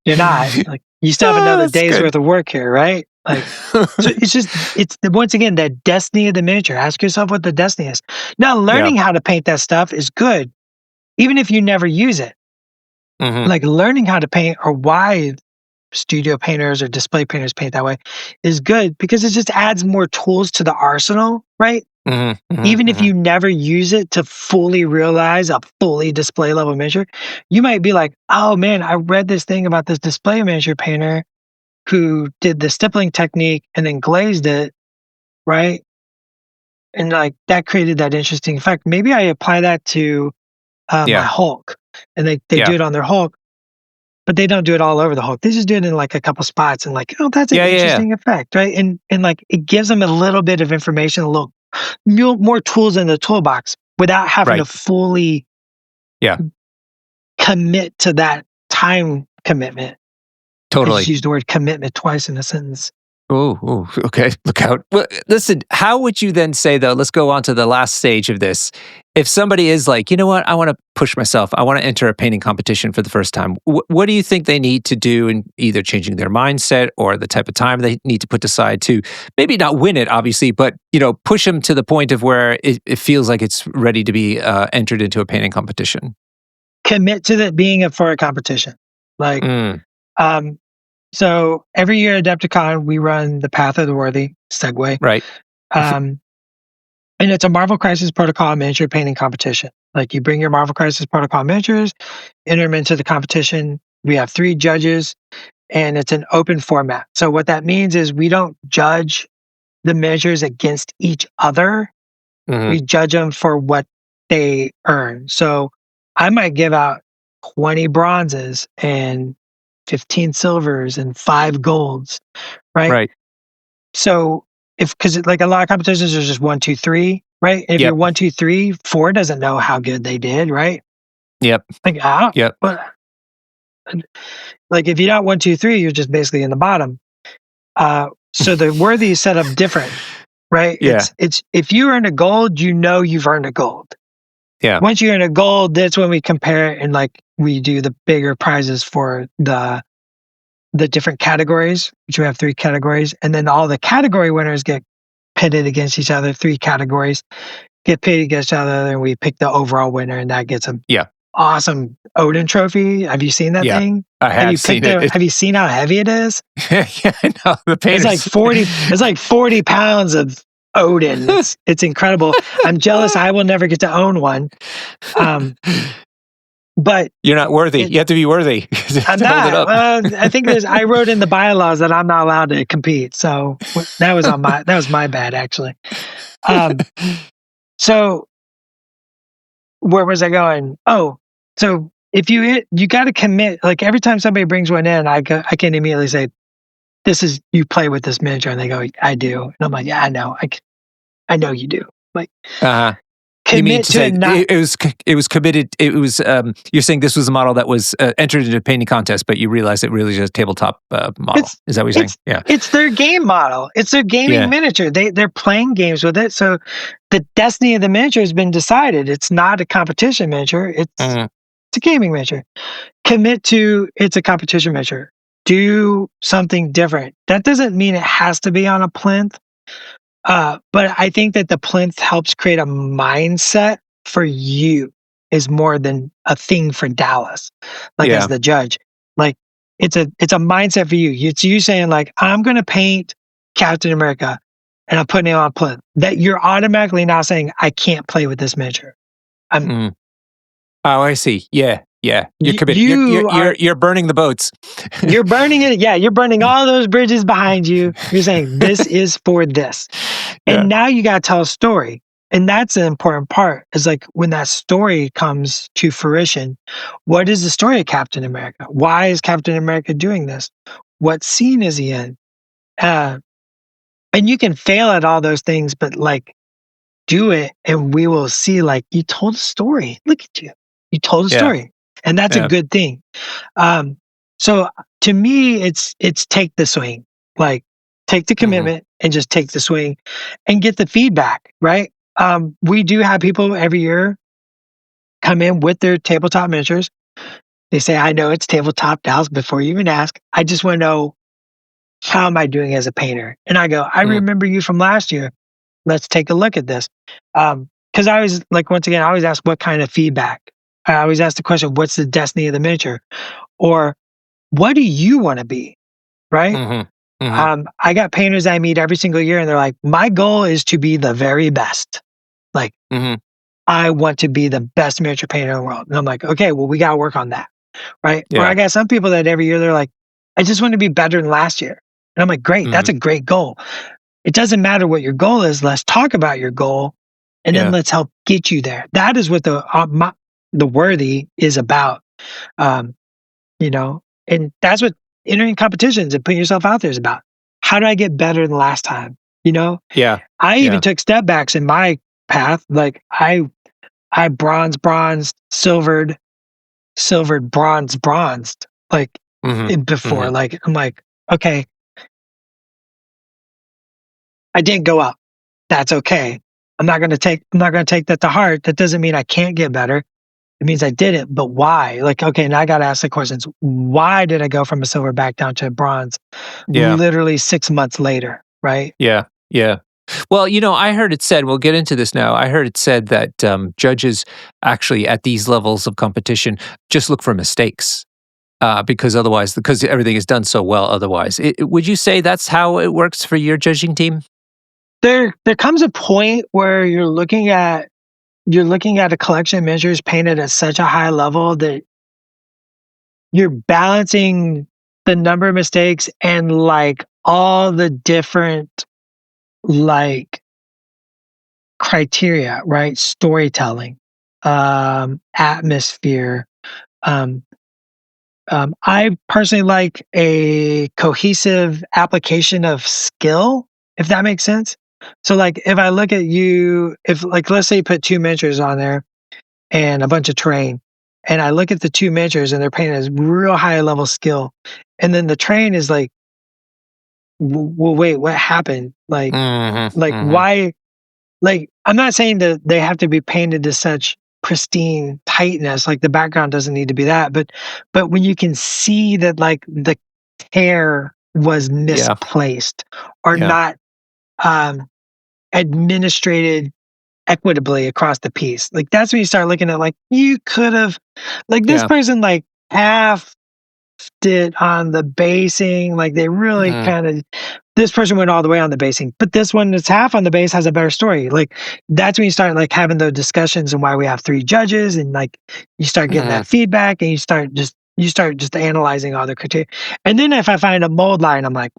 you're not. Like, you still have another day's worth of work here, right? Like, so it's once again, that destiny of the miniature. Ask yourself what the destiny is. Now, learning how to paint that stuff is good, even if you never use it. Like learning how to paint or why studio painters or display painters paint that way is good, because it just adds more tools to the arsenal, right? Even if you never use it to fully realize a fully display level miniature, you might be like, oh man, I read this thing about this display miniature painter who did the stippling technique and then glazed it, right? And like that created that interesting effect. Maybe I apply that to my Hulk, and they do it on their Hulk. But they don't do it all over the Hulk. They just do it in like a couple spots and like, oh, that's an interesting effect, right? And like it gives them a little bit of information, a little more tools in the toolbox without having to fully commit to that time commitment. Totally. I just used the word commitment twice in a sentence. Oh, okay. Look out. Well, listen, how would you then say, though, let's go on to the last stage of this. If somebody is like, you know what, I want to push myself. I want to enter a painting competition for the first time. What do you think they need to do in either changing their mindset or the type of time they need to put aside to maybe not win it, obviously, but, you know, push them to the point of where it feels like it's ready to be entered into a painting competition? Commit to that being for a competition. Like, so every year at Adepticon, we run the Path of the Worthy Segway. Right. And it's a Marvel Crisis Protocol miniature painting competition. Like you bring your Marvel Crisis Protocol miniatures, enter them into the competition. We have 3 judges, and it's an open format. So what that means is we don't judge the miniatures against each other. We judge them for what they earn. So I might give out 20 bronzes and 15 silvers and 5 golds, right? Right. So because like a lot of competitions are just 1, 2, 3, right? And if you're 1, 2, 3, 4 doesn't know how good they did, right? Like, but like if you're not 1, 2, 3, you're just basically in the bottom. So the worthy is set up different, right? It's if you earn a gold, you know you've earned a gold. Once you earn a gold, that's when we compare it and like we do the bigger prizes for the different categories, which we have 3 categories, and then all the category winners get pitted against each other. 3 categories get pitted against each other, and we pick the overall winner, and that gets a awesome Odin trophy. Have you seen that thing? I have seen it. Have you seen how heavy it is? I know. The paint it's like 40. It's like 40 pounds of Odin. It's incredible. I'm jealous. I will never get to own one. But you're not worthy. You have to be worthy. I'm not. Well, I think I wrote in the bylaws that I'm not allowed to compete. So that was my bad, actually. So where was I going? Oh, so if you got to commit. Like every time somebody brings one in, I can immediately say, "This is you play with this miniature," and they go, "I do," and I'm like, "Yeah, I know. I know you do." Like, you mean to say it was committed? It was. You're saying this was a model that was entered into a painting contest, but you realize it really is a tabletop model. Is that what you're saying? Yeah, it's their game model. It's their gaming miniature. They're playing games with it. So the destiny of the miniature has been decided. It's not a competition miniature. It's a gaming miniature. Commit to it's a competition miniature. Do something different. That doesn't mean it has to be on a plinth. But I think that the plinth helps create a mindset for you is more than a thing for Dallas, like as the judge. Like it's a mindset for you. It's you saying like, I'm going to paint Captain America and I'm putting it on plinth. That you're automatically now saying, I can't play with this miniature. Oh, I see. Yeah. You're committed. You're burning the boats. You're burning it. Yeah, you're burning all those bridges behind you. You're saying this is for this. And now you got to tell a story. And that's the important part, is like when that story comes to fruition, what is the story of Captain America? Why is Captain America doing this? What scene is he in? And you can fail at all those things, but like do it and we will see like you told a story. Look at you. You told a story. And that's a good thing. So to me, it's take the swing, like take the commitment and just take the swing and get the feedback, right? We do have people every year come in with their tabletop miniatures. They say, I know it's tabletop, Dallas, before you even ask. I just want to know, how am I doing as a painter? And I go, I remember you from last year. Let's take a look at this. Because I always, like, once again, I always ask what kind of feedback. I always ask the question, what's the destiny of the miniature? Or what do you want to be? Right? I got painters I meet every single year and they're like, my goal is to be the very best. Like, I want to be the best miniature painter in the world. And I'm like, okay, well, we got to work on that. Right? Or I got some people that every year they're like, I just want to be better than last year. And I'm like, great, that's a great goal. It doesn't matter what your goal is. Let's talk about your goal and then let's help get you there. That is what the worthy is about. You know, and that's what entering competitions and putting yourself out there is about. How do I get better than last time? You know? I even took step backs in my path. Like I bronzed, silvered, bronzed, like before. Like I'm like, okay, I didn't go up. That's okay. I'm not gonna take that to heart. That doesn't mean I can't get better. It means I didn't, but why? Like, okay, now I got to ask the questions. Why did I go from a silver back down to a bronze? Literally 6 months later, right? Yeah. Well, you know, I heard it said, we'll get into this now. I heard it said that judges actually at these levels of competition just look for mistakes because everything is done so well otherwise. Would you say that's how it works for your judging team? There comes a point where you're looking at a collection of miniatures painted at such a high level that you're balancing the number of mistakes and like all the different like criteria, right? Storytelling, atmosphere. I personally like a cohesive application of skill, if that makes sense. So like if I look at you, if like let's say you put 2 miniatures on there and a bunch of terrain, and I look at the 2 miniatures and they're painted as real high level skill, and then the terrain is like, well, wait, what happened? Like, why? Like, I'm not saying that they have to be painted to such pristine tightness, like the background doesn't need to be that, but when you can see that like the care was misplaced or not administrated equitably across the piece, like that's when you start looking at like you could have, like this person like half it on the basing, like they really kind of, this person went all the way on the basing, but this one that's half on the base has a better story. Like that's when you start like having those discussions and why we have 3 judges, and like you start getting that feedback and you start just analyzing all the criteria. And then if I find a mold line, I'm like,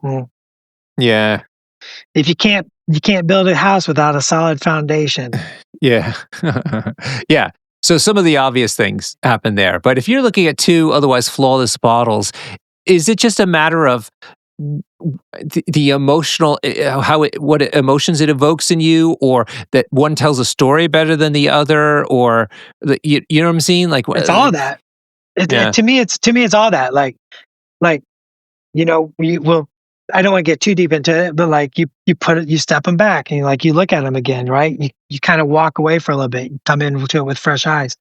if you can't build a house without a solid foundation. Yeah. So some of the obvious things happen there. But if you're looking at 2 otherwise flawless bottles, is it just a matter of the emotional, what emotions it evokes in you, or that one tells a story better than the other, or you know what I'm saying? Like it's all that. To me, it's all that. Like you know, I don't want to get too deep into it, but like you step them back and you look at them again, right? You kind of walk away for a little bit, come into it with fresh eyes.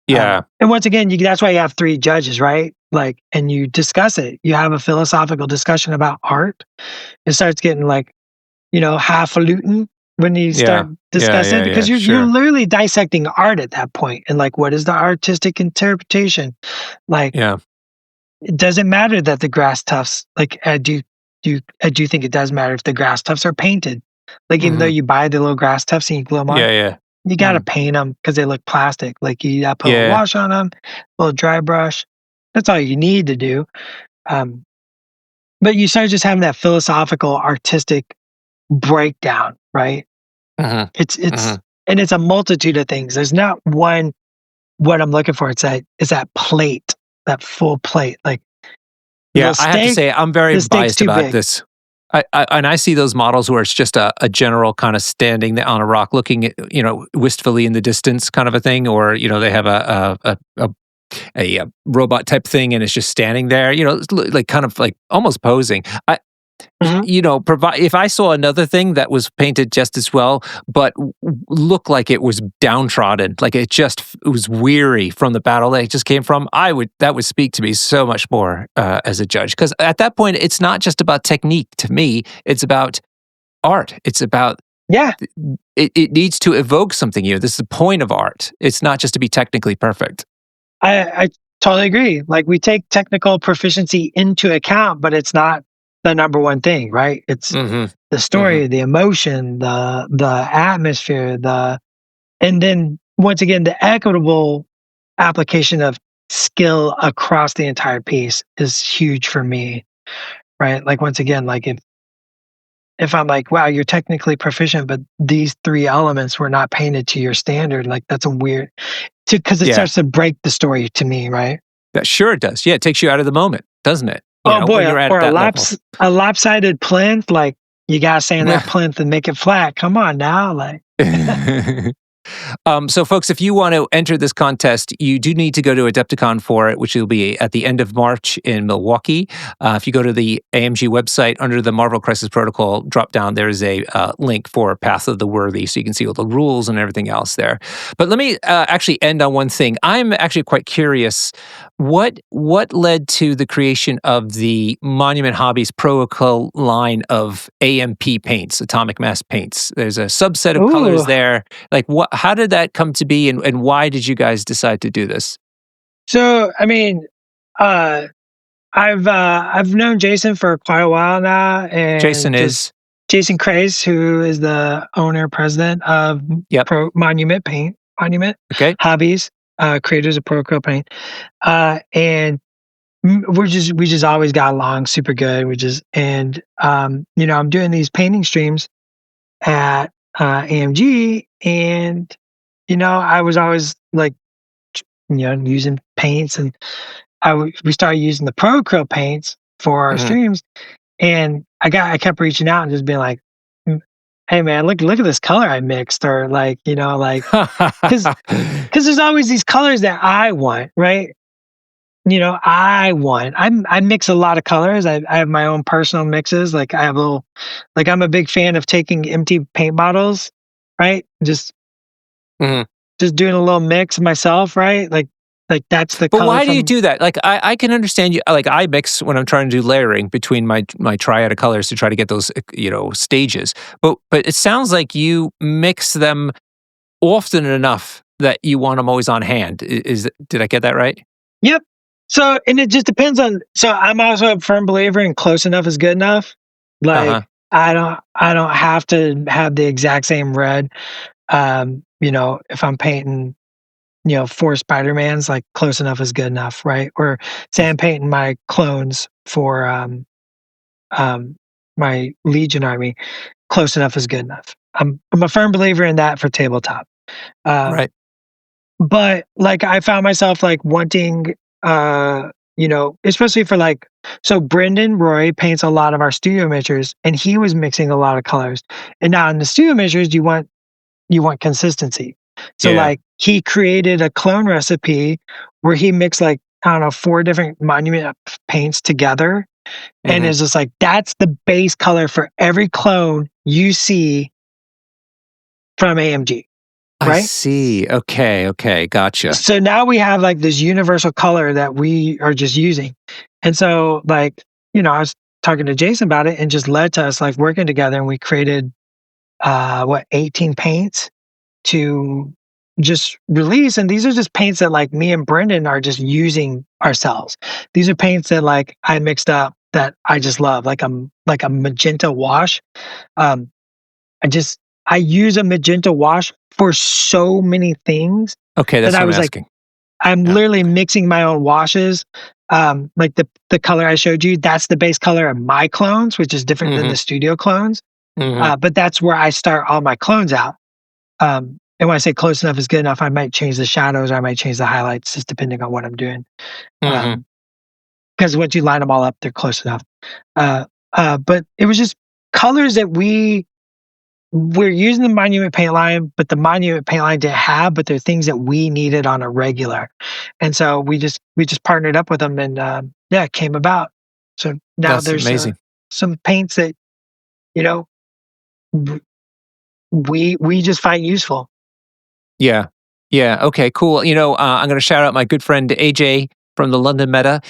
And once again, that's why you have 3 judges, right? Like, and you discuss it. You have a philosophical discussion about art. It starts getting like, you know, highfalutin when you start discussing it, because you're literally dissecting art at that point. And like, what is the artistic interpretation? Like, it doesn't matter that the grass tufts, like I do think it does matter if the grass tufts are painted. Like even though you buy the little grass tufts and you glue them on, Yeah. you got to paint them because they look plastic. Like you got to put a Yeah. wash on them, a little dry brush. That's all you need to do. But you start just having that philosophical, artistic breakdown, right? It's and it's a multitude of things. There's not one. What I'm looking for is that plate, that full plate. Like, yeah, I have to say I'm very biased about this. I see those models where it's just a general kind of standing on a rock, looking at, wistfully in the distance, kind of a thing, or they have a robot type thing and it's just standing there, like kind of like almost posing. If I saw another thing that was painted just as well, but looked like it was downtrodden, like it was weary from the battle that it just came from, that would speak to me so much more as a judge. Because at that point, it's not just about technique to me; it's about art. It's about It needs to evoke something. This is the point of art. It's not just to be technically perfect. I totally agree. Like we take technical proficiency into account, but it's not the number one thing, right? It's the story, the emotion, the atmosphere, and then once again, the equitable application of skill across the entire piece is huge for me, right? Like once again, like if I'm like, wow, you're technically proficient, but these 3 elements were not painted to your standard, like that's a weird, because it starts to break the story to me, right? Sure it does. Yeah, it takes you out of the moment, doesn't it? Boy, or a lopsided plinth, like you gotta sand that plinth and make it flat. Come on now, like. So, folks, if you want to enter this contest, you do need to go to Adepticon for it, which will be at the end of March in Milwaukee. If you go to the AMG website under the Marvel Crisis Protocol drop down, there is a link for Path of the Worthy, so you can see all the rules and everything else there. But let me actually end on one thing. I'm actually quite curious. What led to the creation of the Monument Hobbies Protocol line of AMP paints, atomic mass paints? There's a subset of colors there. Like, how did that come to be, and why did you guys decide to do this? So, I mean, I've known Jason for quite a while now, and Jason Craze, who is the owner president of Monument Hobbies, creators of Protocol Paint, and we just always got along super good. I'm doing these painting streams at AMG, and I was always like, using paints, and we started using the Pro Acryl paints for our streams, and I kept reaching out and just being like, hey man, look at this color I mixed, or like, because there's always these colors that I want, right? I mix a lot of colors. I have my own personal mixes. Like I have I'm a big fan of taking empty paint bottles, right? Just doing a little mix myself, right? Like that's the color. But why do you do that? Like I can understand you. Like I mix when I'm trying to do layering between my triad of colors to try to get those stages. But it sounds like you mix them often enough that you want them always on hand. Did I get that right? Yep. So, and it just depends on. So, I'm also a firm believer in close enough is good enough. Like, I don't have to have the exact same red. If I'm painting, 4 Spider-Mans, like close enough is good enough, right? Or say I'm painting my clones for my Legion army, close enough is good enough. I'm a firm believer in that for tabletop. Right. But like I found myself like wanting, especially for so Brendan Roy paints a lot of our studio miniatures, and he was mixing a lot of colors. And now in the studio miniatures, you want consistency. So like he created a clone recipe where he mixed 4 different Monument paints together. And it's just like, that's the base color for every clone you see from AMG. Right? I see. Okay. Gotcha. So now we have this universal color that we are just using. And so I was talking to Jason about it, and just led to us working together, and we created 18 paints to just released, and these are just paints that like me and Brendan are just using ourselves. These are paints that like I mixed up that I just love, like a magenta wash. Um, I use a magenta wash for so many things. Okay, that's that I what was I'm like, asking. I'm literally mixing my own washes. Like the color I showed you, that's the base color of my clones, which is different than the studio clones. But that's where I start all my clones out. And when I say close enough is good enough, I might change the shadows or I might change the highlights, just depending on what I'm doing. Because once you line them all up, they're close enough. But it was just colors that we're using the Monument paint line, but the Monument paint line didn't have, but they're things that we needed on a regular. And so we just partnered up with them, and it came about. So now That's there's amazing. some paints that, you know, we just find useful. Yeah. Yeah. Okay, cool. You know, I'm going to shout out my good friend AJ from the London Meta.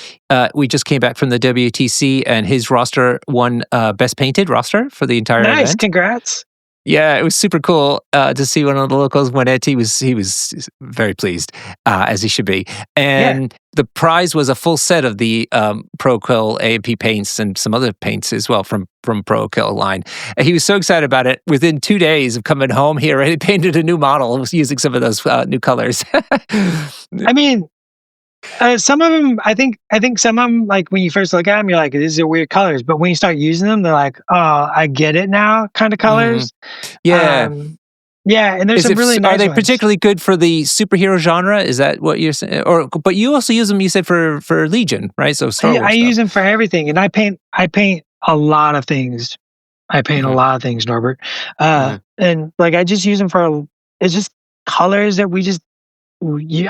We just came back from the WTC, and his roster won Best Painted roster for the entire event. Nice. Congrats. Yeah, it was super cool to see one of the locals win it. He was very pleased, as he should be. And the prize was a full set of the ProQuill AMP paints and some other paints as well from ProQuill line. And he was so excited about it. Within 2 days of coming home, he already painted a new model and was using some of those new colors. I mean, some of them, I think some of them, like when you first look at them, you're like, these are weird colors. But when you start using them, they're like, oh, I get it now, kind of colors. Yeah. And there's some really nice Are they ones. particularly good for the superhero genre? Is that what you're saying? But you also use them, you said, for Legion, right? So Star Wars I use them for everything, and I paint a lot of things. I paint a lot of things, Norbert. And like I just use them for, it's just colors that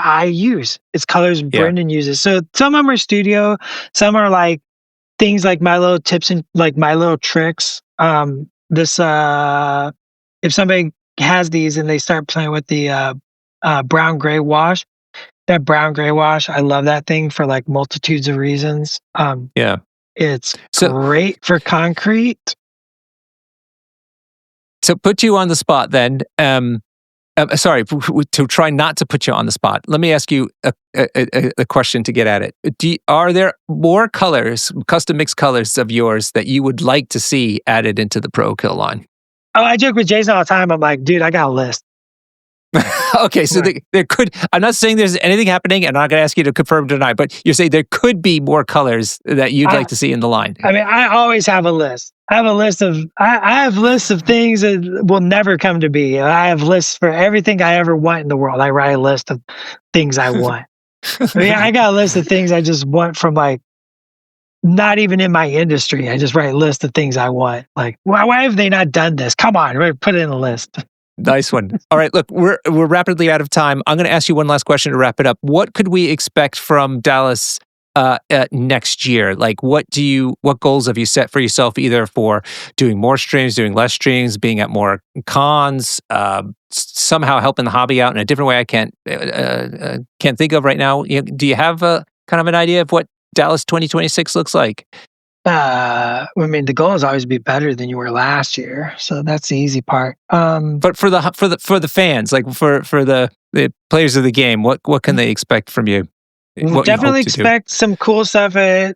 I use. It's colors Brendan uses. So some of them are studio, some are like things like my little tips and like my little tricks. If somebody has these and they start playing with the brown gray wash, that brown gray wash, I love that thing for like multitudes of reasons. It's great for concrete. So put you on the spot then. Sorry, to try not to put you on the spot, let me ask you a question to get at it. Are there more colors, custom mixed colors of yours that you would like to see added into the ProQuill line? Oh, I joke with Jason all the time. I'm like, dude, I got a list. Okay, so there could, I'm not saying there's anything happening, and I'm not going to ask you to confirm or deny, but you're saying there could be more colors that you'd like to see in the line. I mean, I always have a list. I have a list of, I have lists of things that will never come to be. I have lists for everything I ever want in the world. I write a list of things I want. I mean, I got a list of things I just want from like, not even in my industry. I just write a list of things I want. Like, why have they not done this? Come on, put it in the list. Nice one. All right, look, we're rapidly out of time. I'm going to ask you one last question to wrap it up. What could we expect from Dallas next year? Like, what goals have you set for yourself, either for doing more streams, doing less streams, being at more cons, somehow helping the hobby out in a different way I can't think of right now? Do you have a kind of an idea of what Dallas 2026 looks like? I mean, the goal is always to be better than you were last year, so that's the easy part. But for the fans, like for the players of the game, what can they expect from you? Definitely expect some cool stuff at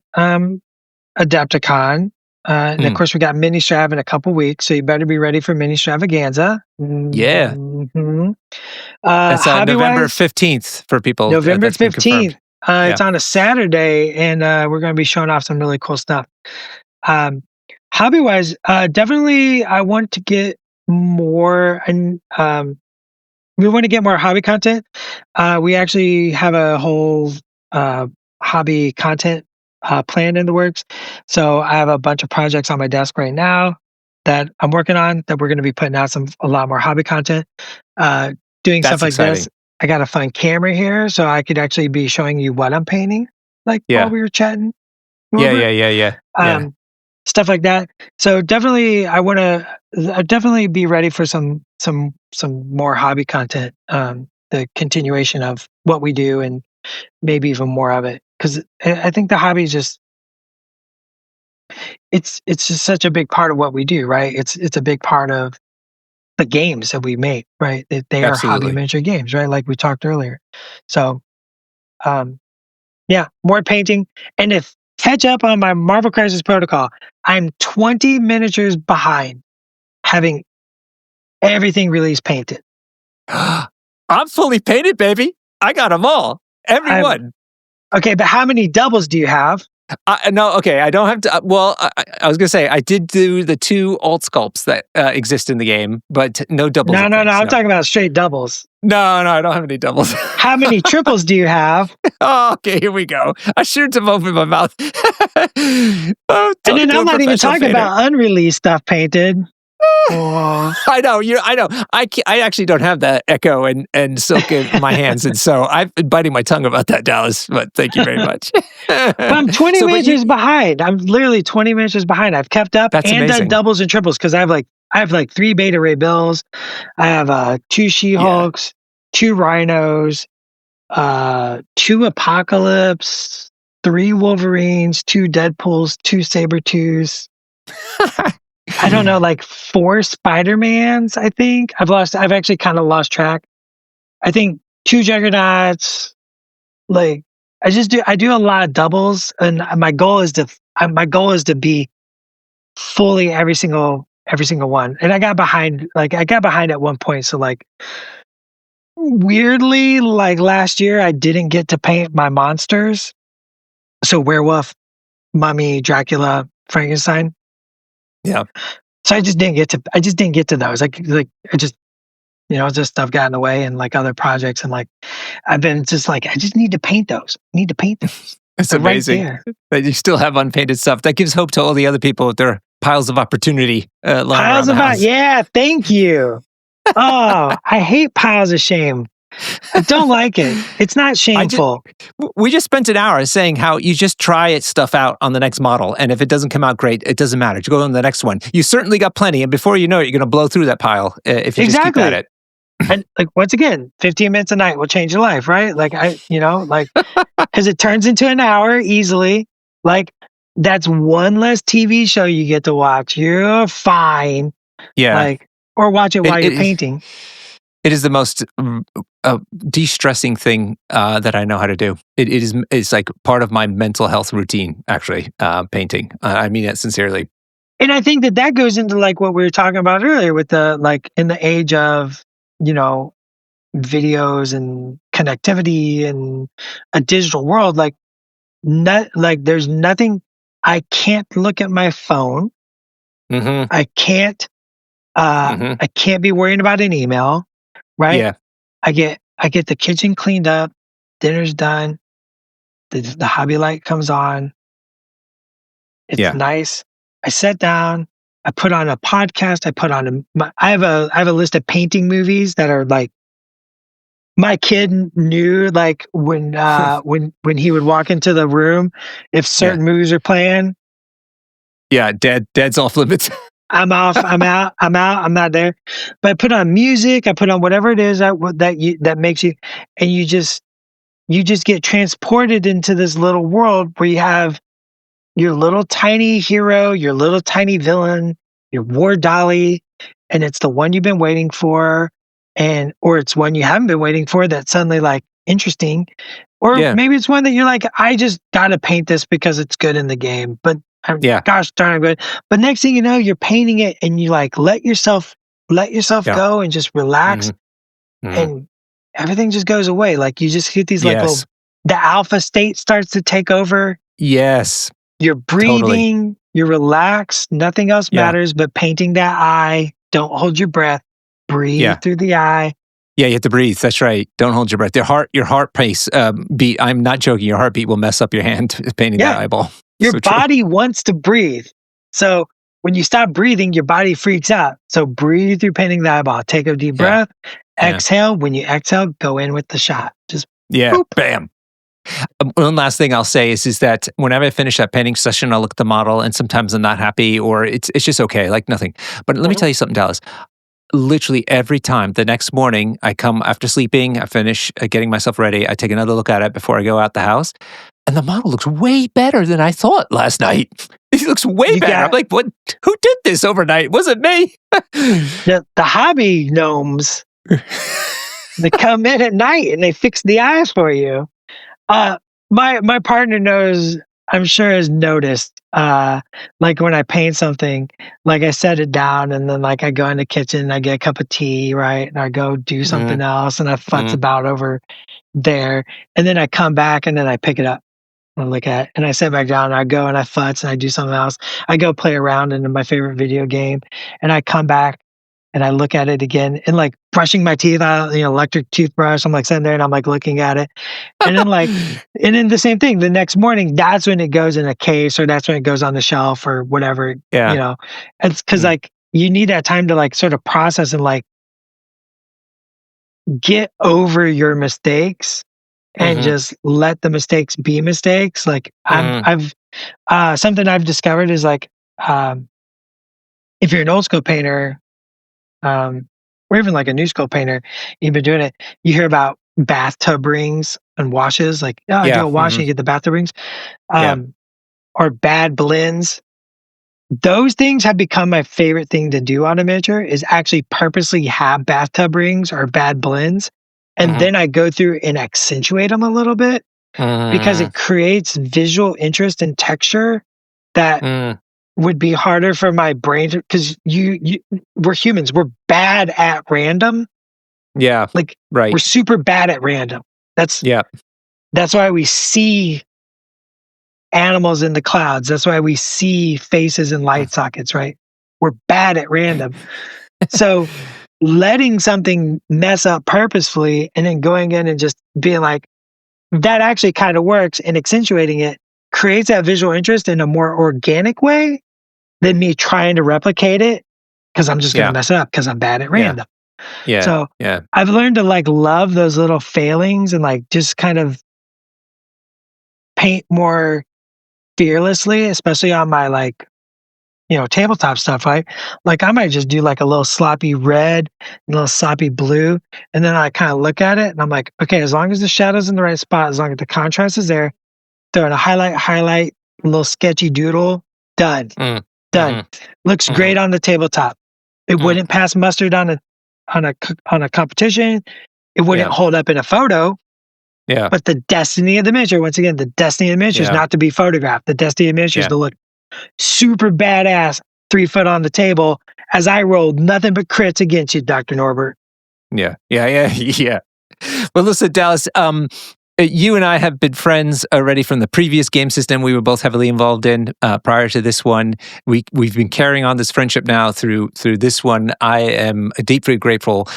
Adepticon, and of course we got Mini Strav in a couple weeks, so you better be ready for Mini Stravaganza. Yeah, that's November 15th for people. November 15th. It's on a Saturday, and we're going to be showing off some really cool stuff. Hobby-wise, definitely I want to get more, and we want to get more hobby content. We actually have a whole hobby content plan in the works. So I have a bunch of projects on my desk right now that I'm working on that we're going to be putting out a lot more hobby content. Doing stuff like this. I got a fun camera here, so I could actually be showing you what I'm painting, like while we were chatting. Yeah. Stuff like that. So definitely, I want to definitely be ready for some more hobby content. The continuation of what we do, and maybe even more of it, because I think the hobby is just it's just such a big part of what we do, right? It's a big part of the games that we make, right? They are hobby miniature games, right? Like we talked earlier. So, yeah, more painting. And if catch up on my Marvel Crisis Protocol, I'm 20 miniatures behind having everything release painted. I'm fully painted, baby. I got them all. Everyone. Okay, but how many doubles do you have? No, okay, I don't have to. Well, I was going to say, I did do the 2 alt sculpts that exist in the game, but no doubles. No, I'm talking about straight doubles. No, I don't have any doubles. How many triples do you have? Oh, okay, here we go. I shouldn't have opened my mouth. And then I'm not even talking about unreleased stuff painted. Oh. I know. I actually don't have that Echo and Silk in my hands, and so I've been biting my tongue about that, Dallas. But thank you very much. But I'm 20 miniatures behind. I'm literally 20 miniatures behind. I've kept up and done doubles and triples because I have like 3 Beta Ray Bills. I have 2 She-Hulks, 2 Rhinos, 2 Apocalypse, 3 Wolverines, 2 Deadpools, 2 Sabretooths. I don't know, like 4 Spider-Mans, I think. I've actually kind of lost track. I think 2 Juggernauts. Like, I do a lot of doubles, and my goal is to be fully every single one. And I got behind at one point. So like, weirdly, like last year, I didn't get to paint my monsters. So Werewolf, Mummy, Dracula, Frankenstein. Yeah. So I just didn't get to those. Just stuff got in the way and like other projects, and like I've been just like, I just need to paint those. It's amazing that you still have unpainted stuff. That gives hope to all the other people with their piles of opportunity. Yeah, thank you. Oh, I hate piles of shame. I don't like it. It's not shameful. We just spent an hour saying how you just try stuff out on the next model, and if it doesn't come out great, it doesn't matter. You go on the next one. You certainly got plenty, and before you know it, you're going to blow through that pile if you just keep at it. And like, once again, 15 minutes a night will change your life, right? Like because it turns into an hour easily. Like, that's one less TV show you get to watch. You're fine. Yeah. Like, or watch it while you're painting. It is the most de-stressing thing that I know how to do. It's like part of my mental health routine, actually, painting. I mean it sincerely. And I think that goes into like what we were talking about earlier with the, like, in the age of, videos and connectivity and a digital world, like there's nothing, I can't look at my phone. Mm-hmm. I can't be worrying about an email. Right? Yeah. I get the kitchen cleaned up, dinner's done, the hobby light comes on. It's nice. I sit down, I put on a podcast, I have a list of painting movies that are like, my kid knew, like, when he would walk into the room, if certain movies are playing. Yeah, Dad's off limits. I'm off. I'm out. I'm not there. But I put on music. I put on whatever it is that makes you, and you just get transported into this little world where you have your little tiny hero, your little tiny villain, your war dolly, and it's the one you've been waiting for, or it's one you haven't been waiting for that's suddenly like interesting, or maybe it's one that you're like, I just gotta paint this because it's good in the game, but. Gosh darn good. But next thing you know, you're painting it and you like let yourself go and just relax, and everything just goes away. Like, you just get these like the alpha state starts to take over. Yes. You're breathing, you're relaxed, nothing else matters but painting that eye. Don't hold your breath. Breathe through the eye. Yeah, you have to breathe. That's right. Don't hold your breath. Your heart pace beat. I'm not joking. Your heartbeat will mess up your hand painting that eyeball. Your body wants to breathe. So when you stop breathing, your body freaks out. So breathe through painting the eyeball. Take a deep breath. Exhale. When you exhale, go in with the shot. Just boop. Bam. One last thing I'll say is that whenever I finish that painting session, I'll look at the model, and sometimes I'm not happy, or it's just okay, like nothing. But let me tell you something, Dallas. Literally every time, the next morning, I come after sleeping, I finish getting myself ready, I take another look at it before I go out the house. and the model looks way better than I thought last night. He looks way better. I'm like, what? Who did this overnight? Was it me? The hobby gnomes, they come in at night and they fix the eyes for you. My partner knows, I'm sure has noticed, like when I paint something, like I set it down and then like I go in the kitchen, I get a cup of tea, right? And I go do something else and I futz about over there. And then I come back and then I pick it up and I look at it and I sit back down and I go and I futz and I do something else. I go play around into my favorite video game and I come back and I look at it again and like brushing my teeth out, electric toothbrush. I'm like sitting there and I'm like looking at it. And then and then the same thing, the next morning, that's when it goes in a case or that's when it goes on the shelf or whatever, It's because like you need that time to like sort of process and like get over your mistakes and just let the mistakes be mistakes. Like I've something I've discovered is like, if you're an old school painter, or even like a new school painter, you've been doing it, you hear about bathtub rings and washes, like, you go washing, you get the bathtub rings, or bad blends. Those things have become my favorite thing to do on a miniature is actually purposely have bathtub rings or bad blends. And then I go through and accentuate them a little bit because it creates visual interest and texture that would be harder for my brain to, because we're humans, we're bad at random. Yeah. Like right. We're super bad at random. That's why we see animals in the clouds. That's why we see faces in light sockets, right? We're bad at random. So letting something mess up purposefully and then going in and just being like, that actually kind of works and accentuating it creates that visual interest in a more organic way than me trying to replicate it because I'm just going to mess it up because I'm bad at random. Yeah. So I've learned to like love those little failings and like just kind of paint more fearlessly, especially on my like, tabletop stuff, right? Like I might just do like a little sloppy red, a little sloppy blue. And then I kind of look at it and I'm like, okay, as long as the shadow's in the right spot, as long as the contrast is there, throw in a highlight, a little sketchy doodle, done. Done. Looks great on the tabletop. It wouldn't pass mustard on a competition. It wouldn't hold up in a photo. Yeah. But the destiny of the miniature, once again, the destiny of the miniature is not to be photographed. The destiny of the miniature is to look super badass 3 foot on the table as I rolled nothing but crits against you, Dr. Norbert. Yeah. Well, listen, Dallas, you and I have been friends already from the previous game system we were both heavily involved in prior to this one. We've been carrying on this friendship now through this one. I am deeply grateful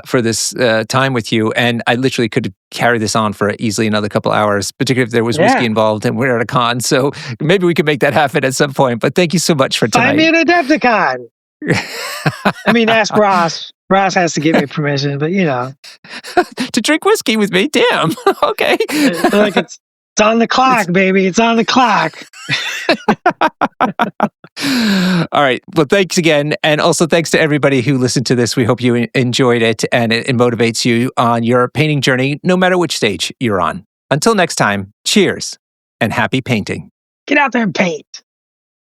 for this time with you, and I literally could carry this on for easily another couple hours, particularly if there was whiskey involved and we're at a con. So maybe we could make that happen at some point. But thank you so much for tonight. Find me an Adepticon. I mean, ask Ross. Ross has to give me permission, but to drink whiskey with me. Damn. Okay. Like it's on the clock, baby. It's on the clock. All right. Well, thanks again. And also thanks to everybody who listened to this. We hope you enjoyed it and it motivates you on your painting journey, no matter which stage you're on. Until next time, cheers and happy painting. Get out there and paint.